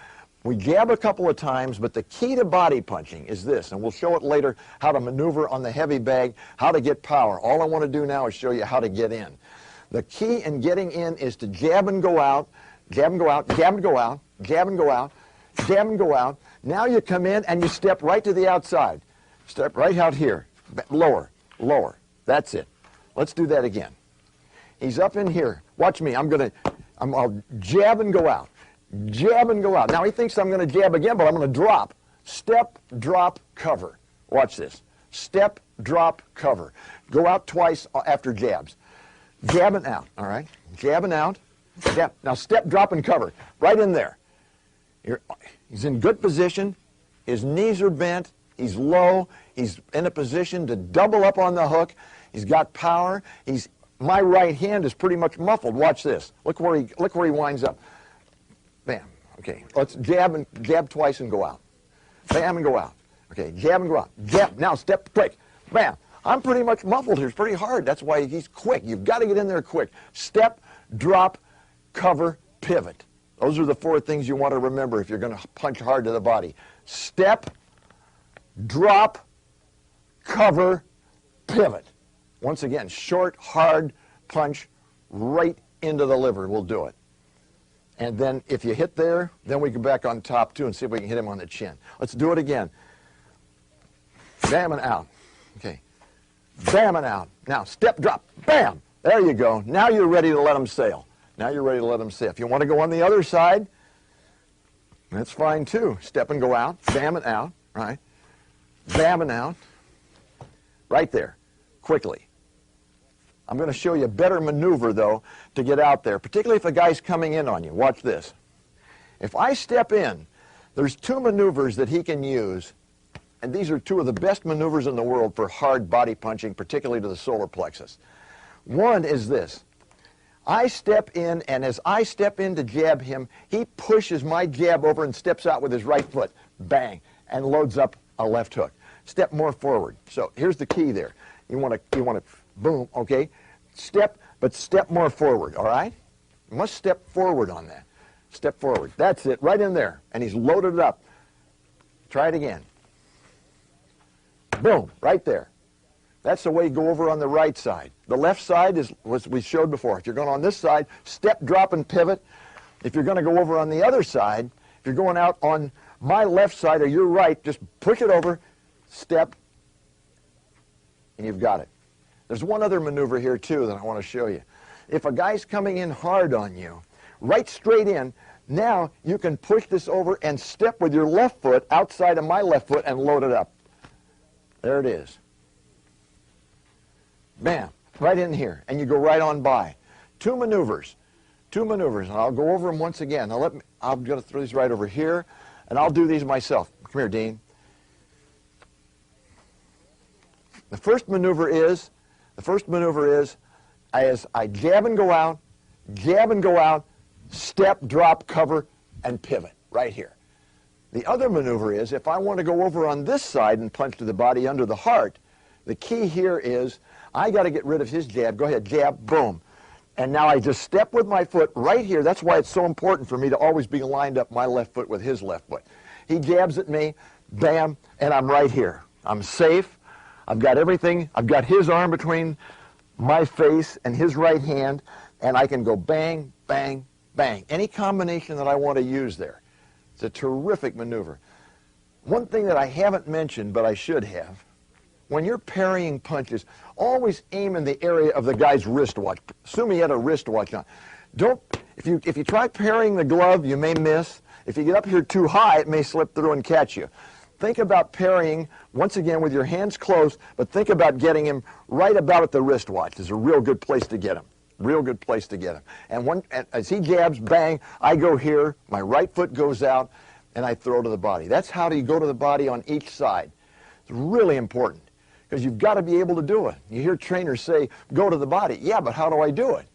We jab a couple of times, but the key to body punching is this, and we'll show it later, how to maneuver on the heavy bag, how to get power. All I want to do now is show you how to get in. The key in getting in is to jab and go out, jab and go out, jab and go out, jab and go out, jab and go out. Now you come in and you step right to the outside. Step right out here. Lower, lower. That's it. Let's do that again. He's up in here. Watch me. I'll jab and go out. Jab and go out. Now he thinks I'm going to jab again, but I'm going to drop. Step, drop, cover. Watch this. Step, drop, cover. Go out twice after jabs. Jabbing out, all right? Jabbing out. Jab. Now step, drop, and cover. Right in there. He's in good position. His knees are bent. He's low. He's in a position to double up on the hook. He's got power. My right hand is pretty much muffled. Watch this. Look where he winds up. Bam. Okay. Let's jab twice and go out. Bam and go out. Okay. Jab and go out. Jab. Now step quick. Bam. I'm pretty much muffled here. It's pretty hard. That's why he's quick. You've got to get in there quick. Step, drop, cover, pivot. Those are the 4 things you want to remember if you're going to punch hard to the body. Step, drop, cover, pivot. Once again, short, hard punch right into the liver will do it. And then if you hit there, then we go back on top too and see if we can hit him on the chin. Let's do it again. Bam and out. Okay. Bam and out. Now step, drop, bam. There you go. Now you're ready to let him sail. Now you're ready to let him sail. If you want to go on the other side, that's fine too. Step and go out. Bam and out. Right. Bam and out. Right there. Quickly. I'm going to show you a better maneuver, though, to get out there, particularly if a guy's coming in on you. Watch this. If I step in, there's 2 maneuvers that he can use, and these are 2 of the best maneuvers in the world for hard body punching, particularly to the solar plexus. One is this. I step in, and as I step in to jab him, he pushes my jab over and steps out with his right foot. Bang. And loads up a left hook. Step more forward. So here's the key there. You want to, boom, okay? Step, but step more forward, all right? You must step forward on that. Step forward. That's it, right in there. And he's loaded it up. Try it again. Boom, right there. That's the way you go over on the right side. The left side is what we showed before. If you're going on this side, step, drop, and pivot. If you're going to go over on the other side, if you're going out on my left side or your right, just push it over, step, and you've got it. There's one other maneuver here, too, that I want to show you. If a guy's coming in hard on you, right straight in, now you can push this over and step with your left foot outside of my left foot and load it up. There it is. Bam, right in here, and you go right on by. 2 maneuvers. 2 maneuvers, and I'll go over them once again. Now I'm going to throw these right over here, and I'll do these myself. Come here, Dean. The first maneuver is as I jab and go out, step, drop, cover, and pivot right here. The other maneuver is if I want to go over on this side and punch to the body under the heart, the key here is I got to get rid of his jab. Go ahead, jab, boom. And now I just step with my foot right here. That's why it's so important for me to always be lined up my left foot with his left foot. He jabs at me, bam, and I'm right here. I'm safe. I've got everything. I've got his arm between my face and his right hand, and I can go bang, bang, bang. Any combination that I want to use there. It's a terrific maneuver. One thing that I haven't mentioned, but I should have, when you're parrying punches, always aim in the area of the guy's wristwatch. Assume he had a wristwatch on. If you try parrying the glove, you may miss. If you get up here too high, it may slip through and catch you. Think about parrying, once again, with your hands closed, but think about getting him right about at the wristwatch. It's a real good place to get him. Real good place to get him. And as he jabs, bang, I go here, my right foot goes out, and I throw to the body. That's how you go to the body on each side. It's really important, because you've got to be able to do it. You hear trainers say, go to the body. Yeah, but how do I do it?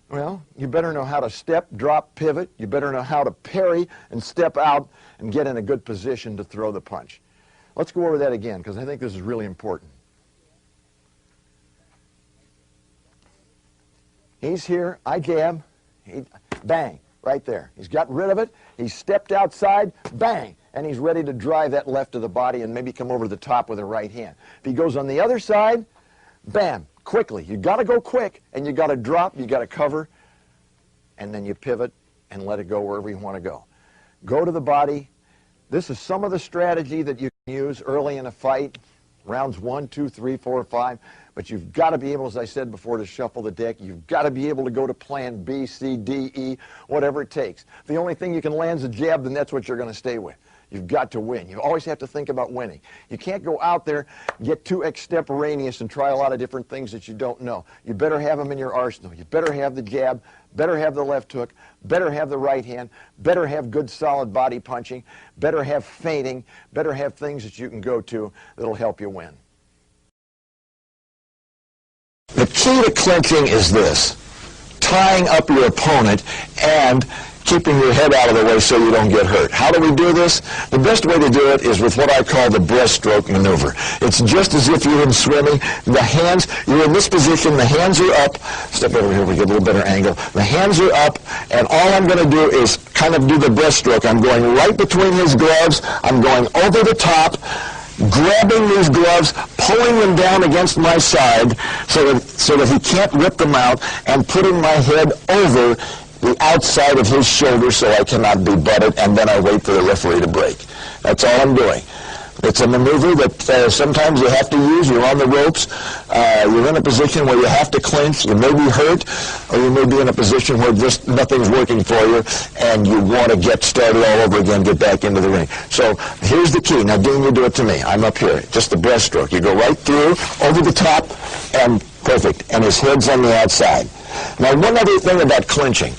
Well, you better know how to step, drop, pivot. You better know how to parry and step out and get in a good position to throw the punch. Let's go over that again, because I think this is really important. He's here, I jab, bang, right there. He's got rid of it, he's stepped outside, bang, and he's ready to drive that left to the body and maybe come over the top with a right hand. If he goes on the other side, bam, quickly. You got to go quick, and you got to drop, you got to cover, and then you pivot and let it go wherever you want to go. Go to the body. This is some of the strategy that you can use early in a fight, rounds 1, 2, 3, 4, 5. But you've got to be able, as I said before, to shuffle the deck. You've got to be able to go to plan B, C, D, E, whatever it takes. If the only thing you can land is a jab, then that's what you're going to stay with. You've got to win. You always have to think about winning. You can't go out there, get too extemporaneous and try a lot of different things that you don't know. You better have them in your arsenal. You better have the jab, better have the left hook, better have the right hand, better have good solid body punching, better have feinting, better have things that you can go to that'll help you win. The key to clinching is this: tying up your opponent and keeping your head out of the way so you don't get hurt. How do we do this? The best way to do it is with what I call the breaststroke maneuver. It's just as if you're in swimming. The hands, you're in this position, the hands are up. Step over here, we get a little better angle. The hands are up, and all I'm going to do is kind of do the breaststroke. I'm going right between his gloves. I'm going over the top, grabbing these gloves, pulling them down against my side so that he can't rip them out, and putting my head over the outside of his shoulder so I cannot be butted, and then I wait for the referee to break. That's all I'm doing. It's a maneuver that sometimes you have to use. You're on the ropes. You're in a position where you have to clinch. You may be hurt, or you may be in a position where just nothing's working for you, and you want to get started all over again, get back into the ring. So here's the key. Now, Dean, you do it to me. I'm up here. Just the breaststroke. You go right through, over the top, and perfect. And his head's on the outside. Now, one other thing about clinching.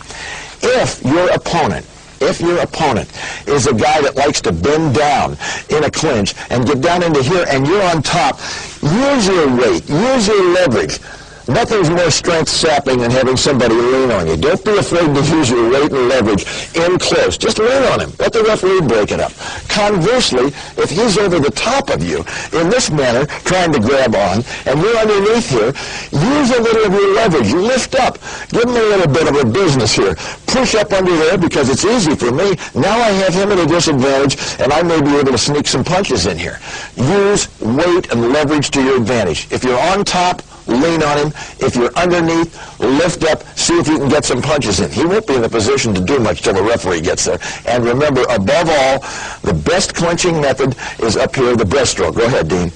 If your opponent is a guy that likes to bend down in a clinch and get down into here and you're on top, use your weight, use your leverage. Nothing's more strength-sapping than having somebody lean on you. Don't be afraid to use your weight and leverage in close. Just lean on him. Let the referee break it up. Conversely, if he's over the top of you in this manner, trying to grab on, and you're underneath here, use a little of your leverage. You lift up. Give him a little bit of a business here. Push up under there because it's easy for me. Now I have him at a disadvantage, and I may be able to sneak some punches in here. Use weight and leverage to your advantage. If you're on top, lean on him. If you're underneath, lift up, see if you can get some punches in. He won't be in a position to do much till the referee gets there. And remember, above all, the best clinching method is up here, the breaststroke. Go ahead, Dean.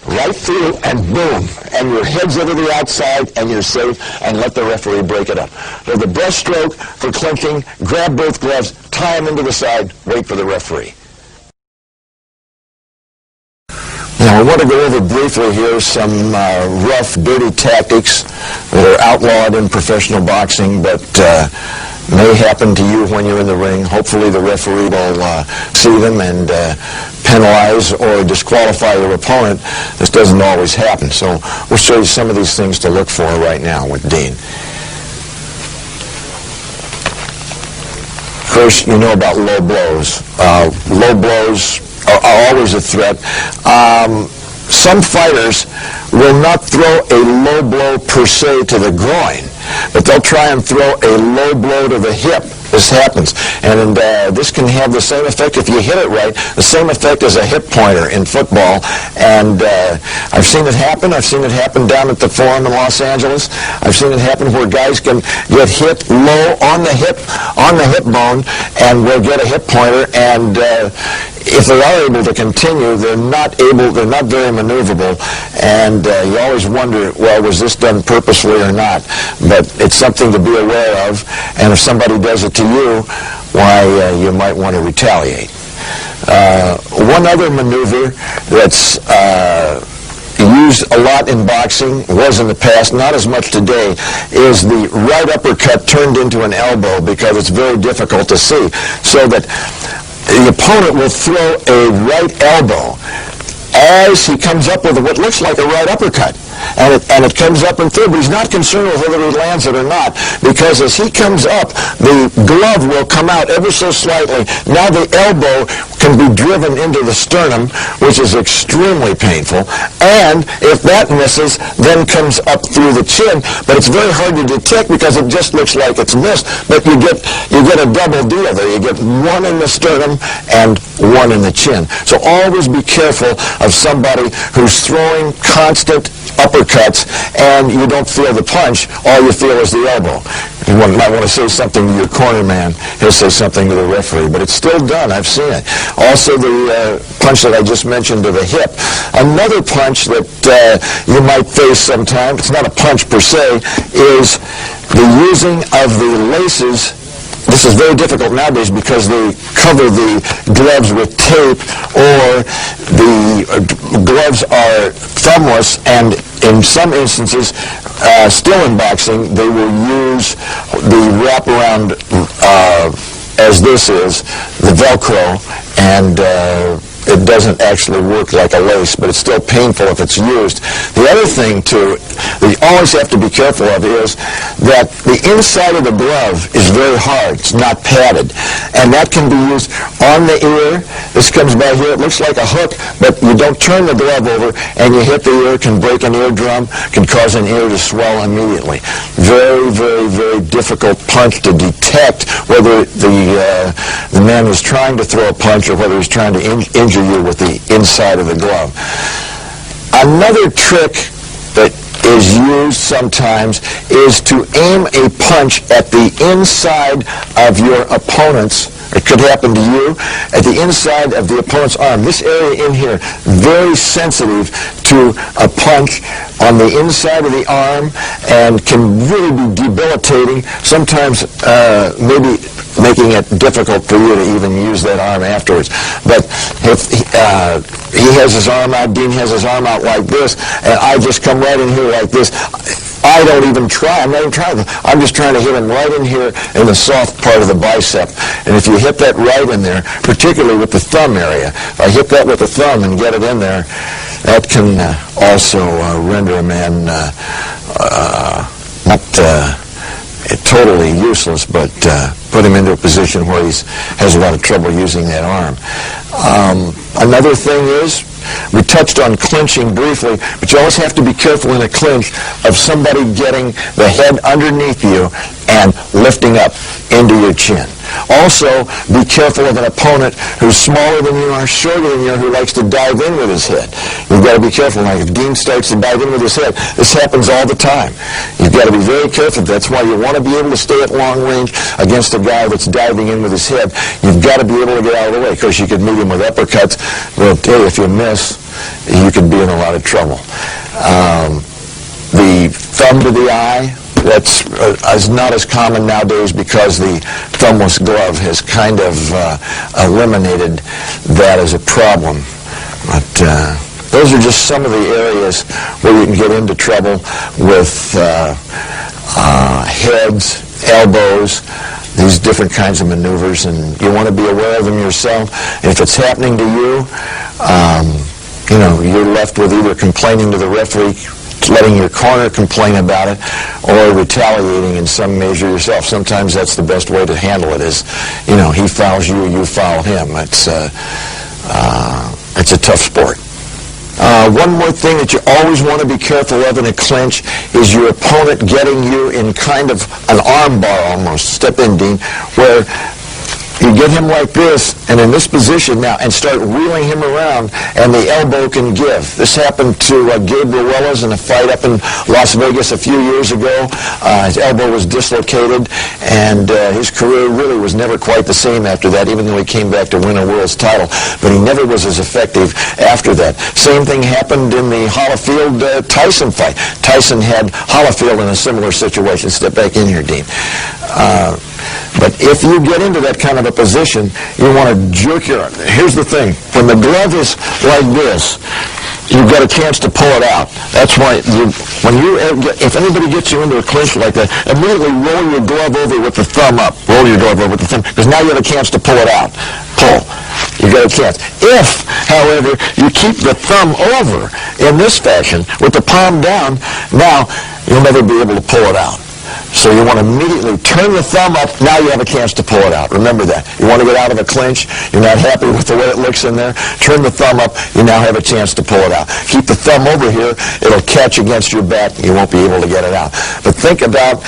Right through, and boom. And your head's over the outside, and you're safe, and let the referee break it up. So the breaststroke for clinching, grab both gloves, tie them into the side, wait for the referee. Now, I want to go over briefly here some rough, dirty tactics that are outlawed in professional boxing, but may happen to you when you're in the ring. Hopefully the referee will see them and penalize or disqualify your opponent. This doesn't always happen, so we'll show you some of these things to look for right now with Dean. First, you know about low blows. Low blows are always a threat. Some fighters will not throw a low blow per se to the groin, but they'll try and throw a low blow to the hip. This happens, and this can have the same effect, if you hit it right, the same effect as a hip pointer in football. And I've seen it happen. I've seen it happen down at the Forum in Los Angeles. I've seen it happen where guys can get hit low on the hip bone, and will get a hip pointer. And if they are able to continue, they're not very maneuverable. And you always wonder, well, was this done purposely or not? But it's something to be aware of. And if somebody does it to you, why, you might want to retaliate. One other maneuver that's used a lot in boxing, was in the past, not as much today, is the right uppercut turned into an elbow, because it's very difficult to see. So that the opponent will throw a right elbow as he comes up with what looks like a right uppercut. And it comes up and through, but he's not concerned with whether he lands it or not, because as he comes up, the glove will come out ever so slightly. Now the elbow can be driven into the sternum, which is extremely painful, and if that misses, then comes up through the chin. But it's very hard to detect because it just looks like it's missed, but you get a double deal there. You get one in the sternum and one in the chin. So always be careful of somebody who's throwing constant uppercuts and you don't feel the punch. All you feel is the elbow. You might want to say something to your corner man. He'll say something to the referee, but it's still done. I've seen it. Also, the punch that I just mentioned to the hip. Another punch that you might face sometimes, it's not a punch per se, is the using of the laces. This is very difficult nowadays because they cover the gloves with tape, or the gloves are thumbless, and in some instances, still in boxing, they will use the wraparound, as this is, the Velcro, and it doesn't actually work like a lace, but it's still painful if it's used. The other thing, too, that you always have to be careful of is that the inside of the glove is very hard. It's not padded. And that can be used on the ear. This comes by here. It looks like a hook, but you don't turn the glove over, and you hit the ear, can break an eardrum, can cause an ear to swell immediately. Very, very, very difficult punch to detect whether the man is trying to throw a punch or whether he's trying to injure you with the inside of the glove. Another trick that is used sometimes is to aim a punch at the inside of your opponent's. It could happen to you at the inside of the opponent's arm. This area in here, very sensitive to a punch on the inside of the arm and can really be debilitating, sometimes maybe making it difficult for you to even use that arm afterwards. But if he has his arm out, Dean has his arm out like this, and I just come right in here like this, I don't even try. I'm not even trying. I'm just trying to hit him right in here in the soft part of the bicep. And if you hit that right in there, particularly with the thumb area, if I hit that with the thumb and get it in there, that can also render a man not totally useless, but put him into a position where he has a lot of trouble using that arm. Another thing is, we touched on clinching briefly, but you always have to be careful in a clinch of somebody getting the head underneath you and lifting up into your chin. Also, be careful of an opponent who's smaller than you are, shorter than you are, who likes to dive in with his head. You've got to be careful. Like if Dean starts to dive in with his head, this happens all the time. You've got to be very careful. That's why you want to be able to stay at long range against a guy that's diving in with his head. You've got to be able to get out of the way. Of course, you could meet him with uppercuts. Well, hey, if you miss, you could be in a lot of trouble. The thumb to the eye, that's is not as common nowadays because the thumbless glove has kind of eliminated that as a problem. But those are just some of the areas where you can get into trouble with heads, elbows, these different kinds of maneuvers, and you want to be aware of them yourself. And if it's happening to you, you're left with either complaining to the referee, letting your corner complain about it, or retaliating in some measure yourself. Sometimes that's the best way to handle it is, he fouls you, you foul him. It's a tough sport. One more thing that you always want to be careful of in a clinch is your opponent getting you in kind of an arm bar almost. Step in, Dean, where you get him like this, and in this position now, and start reeling him around, and the elbow can give. This happened to Gabriel Ruelas in a fight up in Las Vegas a few years ago. His elbow was dislocated, and his career really was never quite the same after that, even though he came back to win a world's title. But he never was as effective after that. Same thing happened in the Holyfield-Tyson fight. Tyson had Holyfield in a similar situation. Step back in here, Dean. But if you get into that kind of a position, you want to jerk your arm. Here's the thing. When the glove is like this, you've got a chance to pull it out. That's why if anybody gets you into a clinch like that, immediately roll your glove over with the thumb up. Roll your glove over with the thumb, because now you have a chance to pull it out. Pull. You got a chance. If, however, you keep the thumb over in this fashion with the palm down, now you'll never be able to pull it out. So you want to immediately turn the thumb up. Now you have a chance to pull it out. Remember that. You want to get out of a clinch. You're not happy with the way it looks in there. Turn the thumb up. You now have a chance to pull it out. Keep the thumb over here. It'll catch against your back. You won't be able to get it out. But think about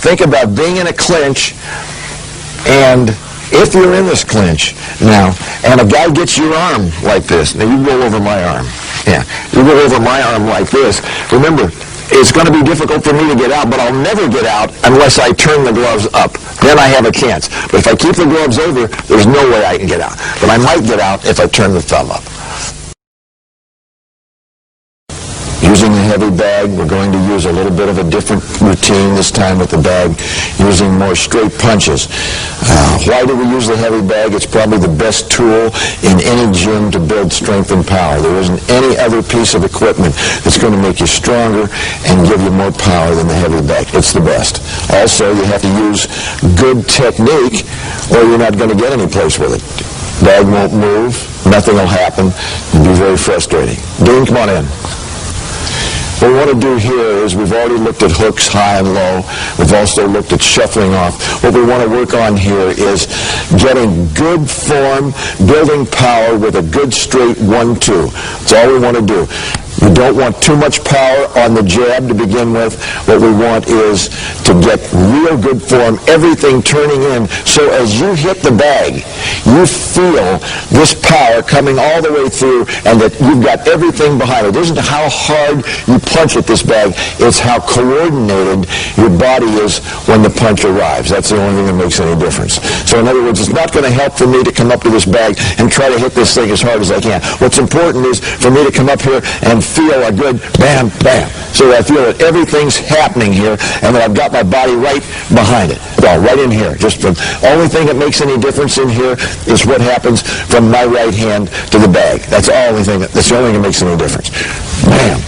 think about being in a clinch, and if you're in this clinch now, and a guy gets your arm like this. Now you roll over my arm. Yeah, you roll over my arm like this. Remember, it's going to be difficult for me to get out, but I'll never get out unless I turn the gloves up. Then I have a chance. But if I keep the gloves over, there's no way I can get out. But I might get out if I turn the thumb up. Using the heavy bag, we're going to use a little bit of a different routine this time with the bag, using more straight punches. Why do we use the heavy bag? It's probably the best tool in any gym to build strength and power. There isn't any other piece of equipment that's going to make you stronger and give you more power than the heavy bag. It's the best. Also, you have to use good technique or you're not going to get any place with it. Bag won't move. Nothing will happen. It'll be very frustrating. Dean, come on in. What we want to do here is we've already looked at hooks high and low. We've also looked at shuffling off. What we want to work on here is getting good form, building power with a good straight 1-2. That's all we want to do. We don't want too much power on the jab to begin with. What we want is to get real good form, everything turning in, so as you hit the bag, you feel this power coming all the way through and that you've got everything behind it. It isn't how hard you punch at this bag, it's how coordinated your body is when the punch arrives. That's the only thing that makes any difference. So in other words, it's not going to help for me to come up to this bag and try to hit this thing as hard as I can. What's important is for me to come up here and feel a good bam, bam, so that I feel that everything's happening here and that I've got my body right behind it. Well, right in here. Just the only thing that makes any difference in here is what happens from my right hand to the bag. That's the only thing that makes any difference. Bam,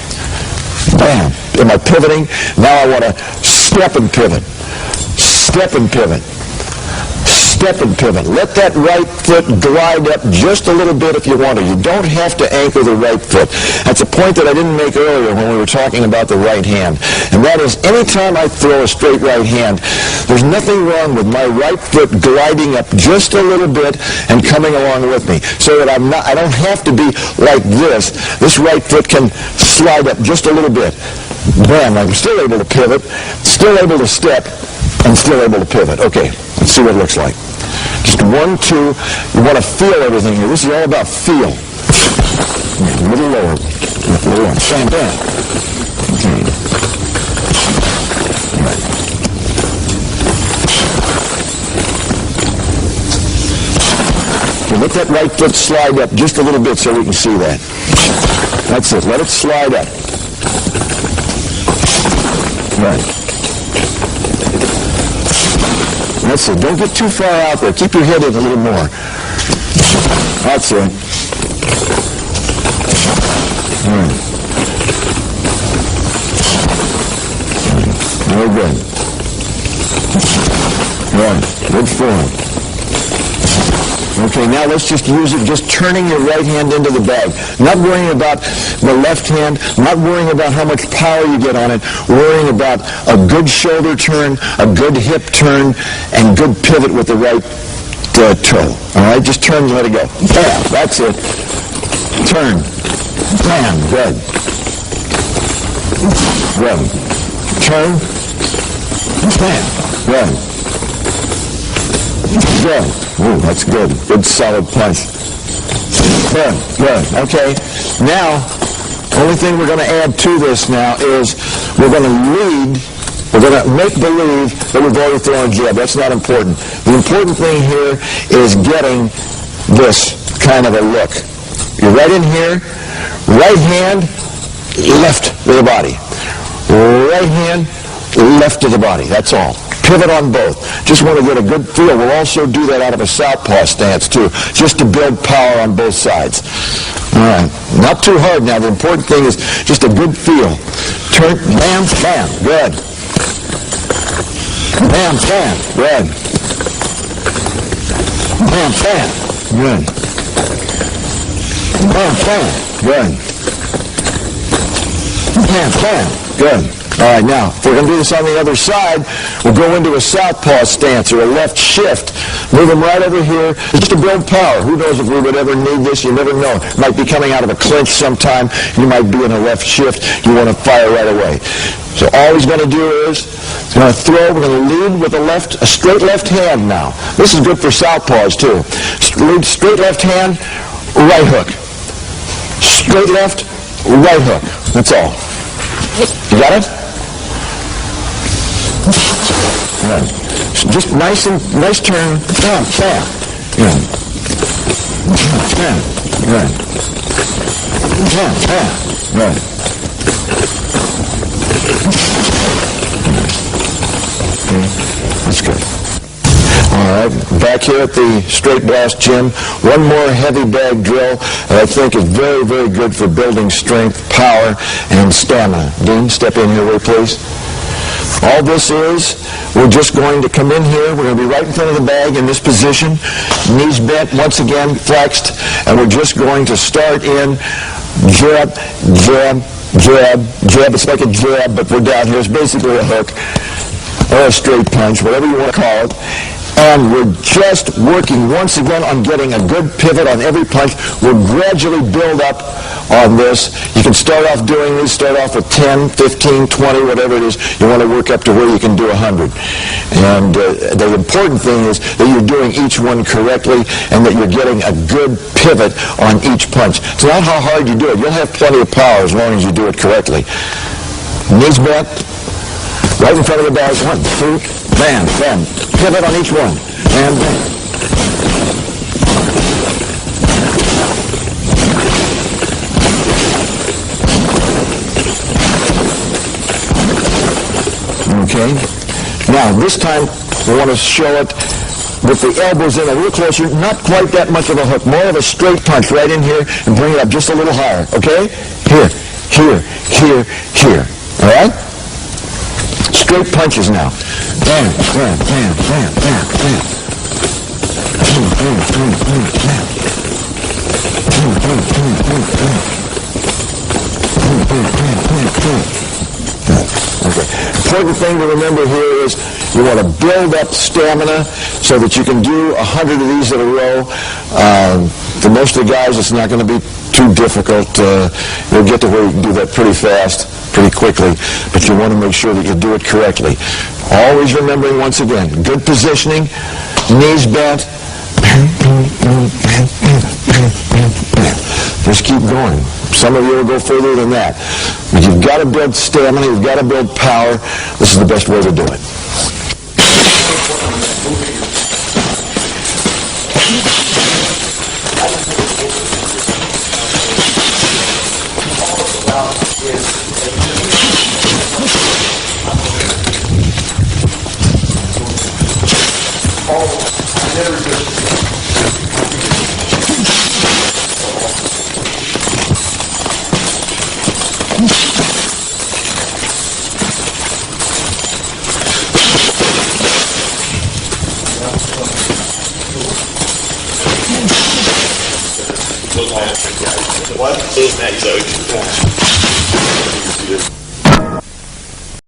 bam. Am I pivoting? Now I want to step and pivot. Step and pivot. Step and pivot. Let that right foot glide up just a little bit if you want to. You don't have to anchor the right foot. That's a point that I didn't make earlier when we were talking about the right hand. And that is, anytime I throw a straight right hand, there's nothing wrong with my right foot gliding up just a little bit and coming along with me. So that I don't have to be like this. This right foot can slide up just a little bit. Bam, I'm still able to pivot, still able to step, and still able to pivot. Okay, let's see what it looks like. Just 1-2. You want to feel everything here. This is all about feel. A little lower. A little lower. Bam, bam. Okay. Right. Okay, let that right foot slide up just a little bit so we can see that. That's it. Let it slide up. Right. That's it. Don't get too far out there. Keep your head in a little more. That's it. All right. Very good. Right. Good form. Okay, now let's just use it, just turning your right hand into the bag. Not worrying about the left hand, not worrying about how much power you get on it, worrying about a good shoulder turn, a good hip turn, and good pivot with the right toe. All right, just turn and let it go. Bam, that's it. Turn. Bam, good. Good. Turn. Bam, good. Good. Ooh, that's good. Good solid punch. Good, good. Okay. Now, only thing we're going to add to this now is we're going to make believe that we've already thrown a jab. That's not important. The important thing here is getting this kind of a look. You're right in here, right hand, left to the body. Right hand, left to the body. That's all. Pivot on both. Just want to get a good feel. We'll also do that out of a southpaw stance too, just to build power on both sides. All right. Not too hard now. The important thing is just a good feel. Turn, bam, bam. Good. Bam, bam. Good. Bam, bam. Good. Bam, bam. Good. Bam, bam. Good. All right, now, if we're going to do this on the other side, we'll go into a southpaw stance or a left shift. Move them right over here just to build power. Who knows if we would ever need this? You never know. Might be coming out of a clinch sometime. You might be in a left shift. You want to fire right away. So all he's going to do is he's going to throw. We're going to lead with a straight left hand now. This is good for southpaws too. Lead straight left hand, right hook. Straight left, right hook. That's all. You got it? Right. Just nice turn. Bam, bam. Good. Bam. Good. Bam, bam. Good. Okay. That's good. All right. Back here at the Straight Blast Gym, one more heavy bag drill that I think is very, very good for building strength, power, and stamina. Dean, step in here, will you, please? All this is, we're just going to come in here. We're going to be right in front of the bag in this position. Knees bent, once again, flexed. And we're just going to start in jab, jab, jab, jab. It's like a jab, but we're down here. It's basically a hook or a straight punch, whatever you want to call it. And we're just working once again on getting a good pivot on every punch. We'll gradually build up on this. You can start off doing these, start off with 10, 15, 20, whatever it is. You want to work up to where you can do 100. And the important thing is that you're doing each one correctly and that you're getting a good pivot on each punch. It's not how hard you do it. You'll have plenty of power as long as you do it correctly. Knees bent, right in front of the bag. 1, 2, bam, bam. Pivot on each one. And bam. Okay. Now, this time, we want to show it with the elbows in a little closer. Not quite that much of a hook. More of a straight punch right in here and bring it up just a little higher. Okay? Here, here, here, here. All right? Straight punches now. Bam, bam, bam, bam, bam, bam. Bam, bam, bam, bam, bam. Bam, bam, bam, bam, bam. Bam, bam, bam, bam, bam. Okay. Important thing to remember here is you want to build up stamina so that you can do 100 of these in a row. For most of the guys, it's not going to be too difficult. You'll get to where you can do that pretty fast, pretty quickly, but you want to make sure that you do it correctly. Always remembering, once again, good positioning, knees bent. Just keep going. Some of you will go further than that. But you've got to build stamina, you've got to build power. This is the best way to do it. What? Is that joke?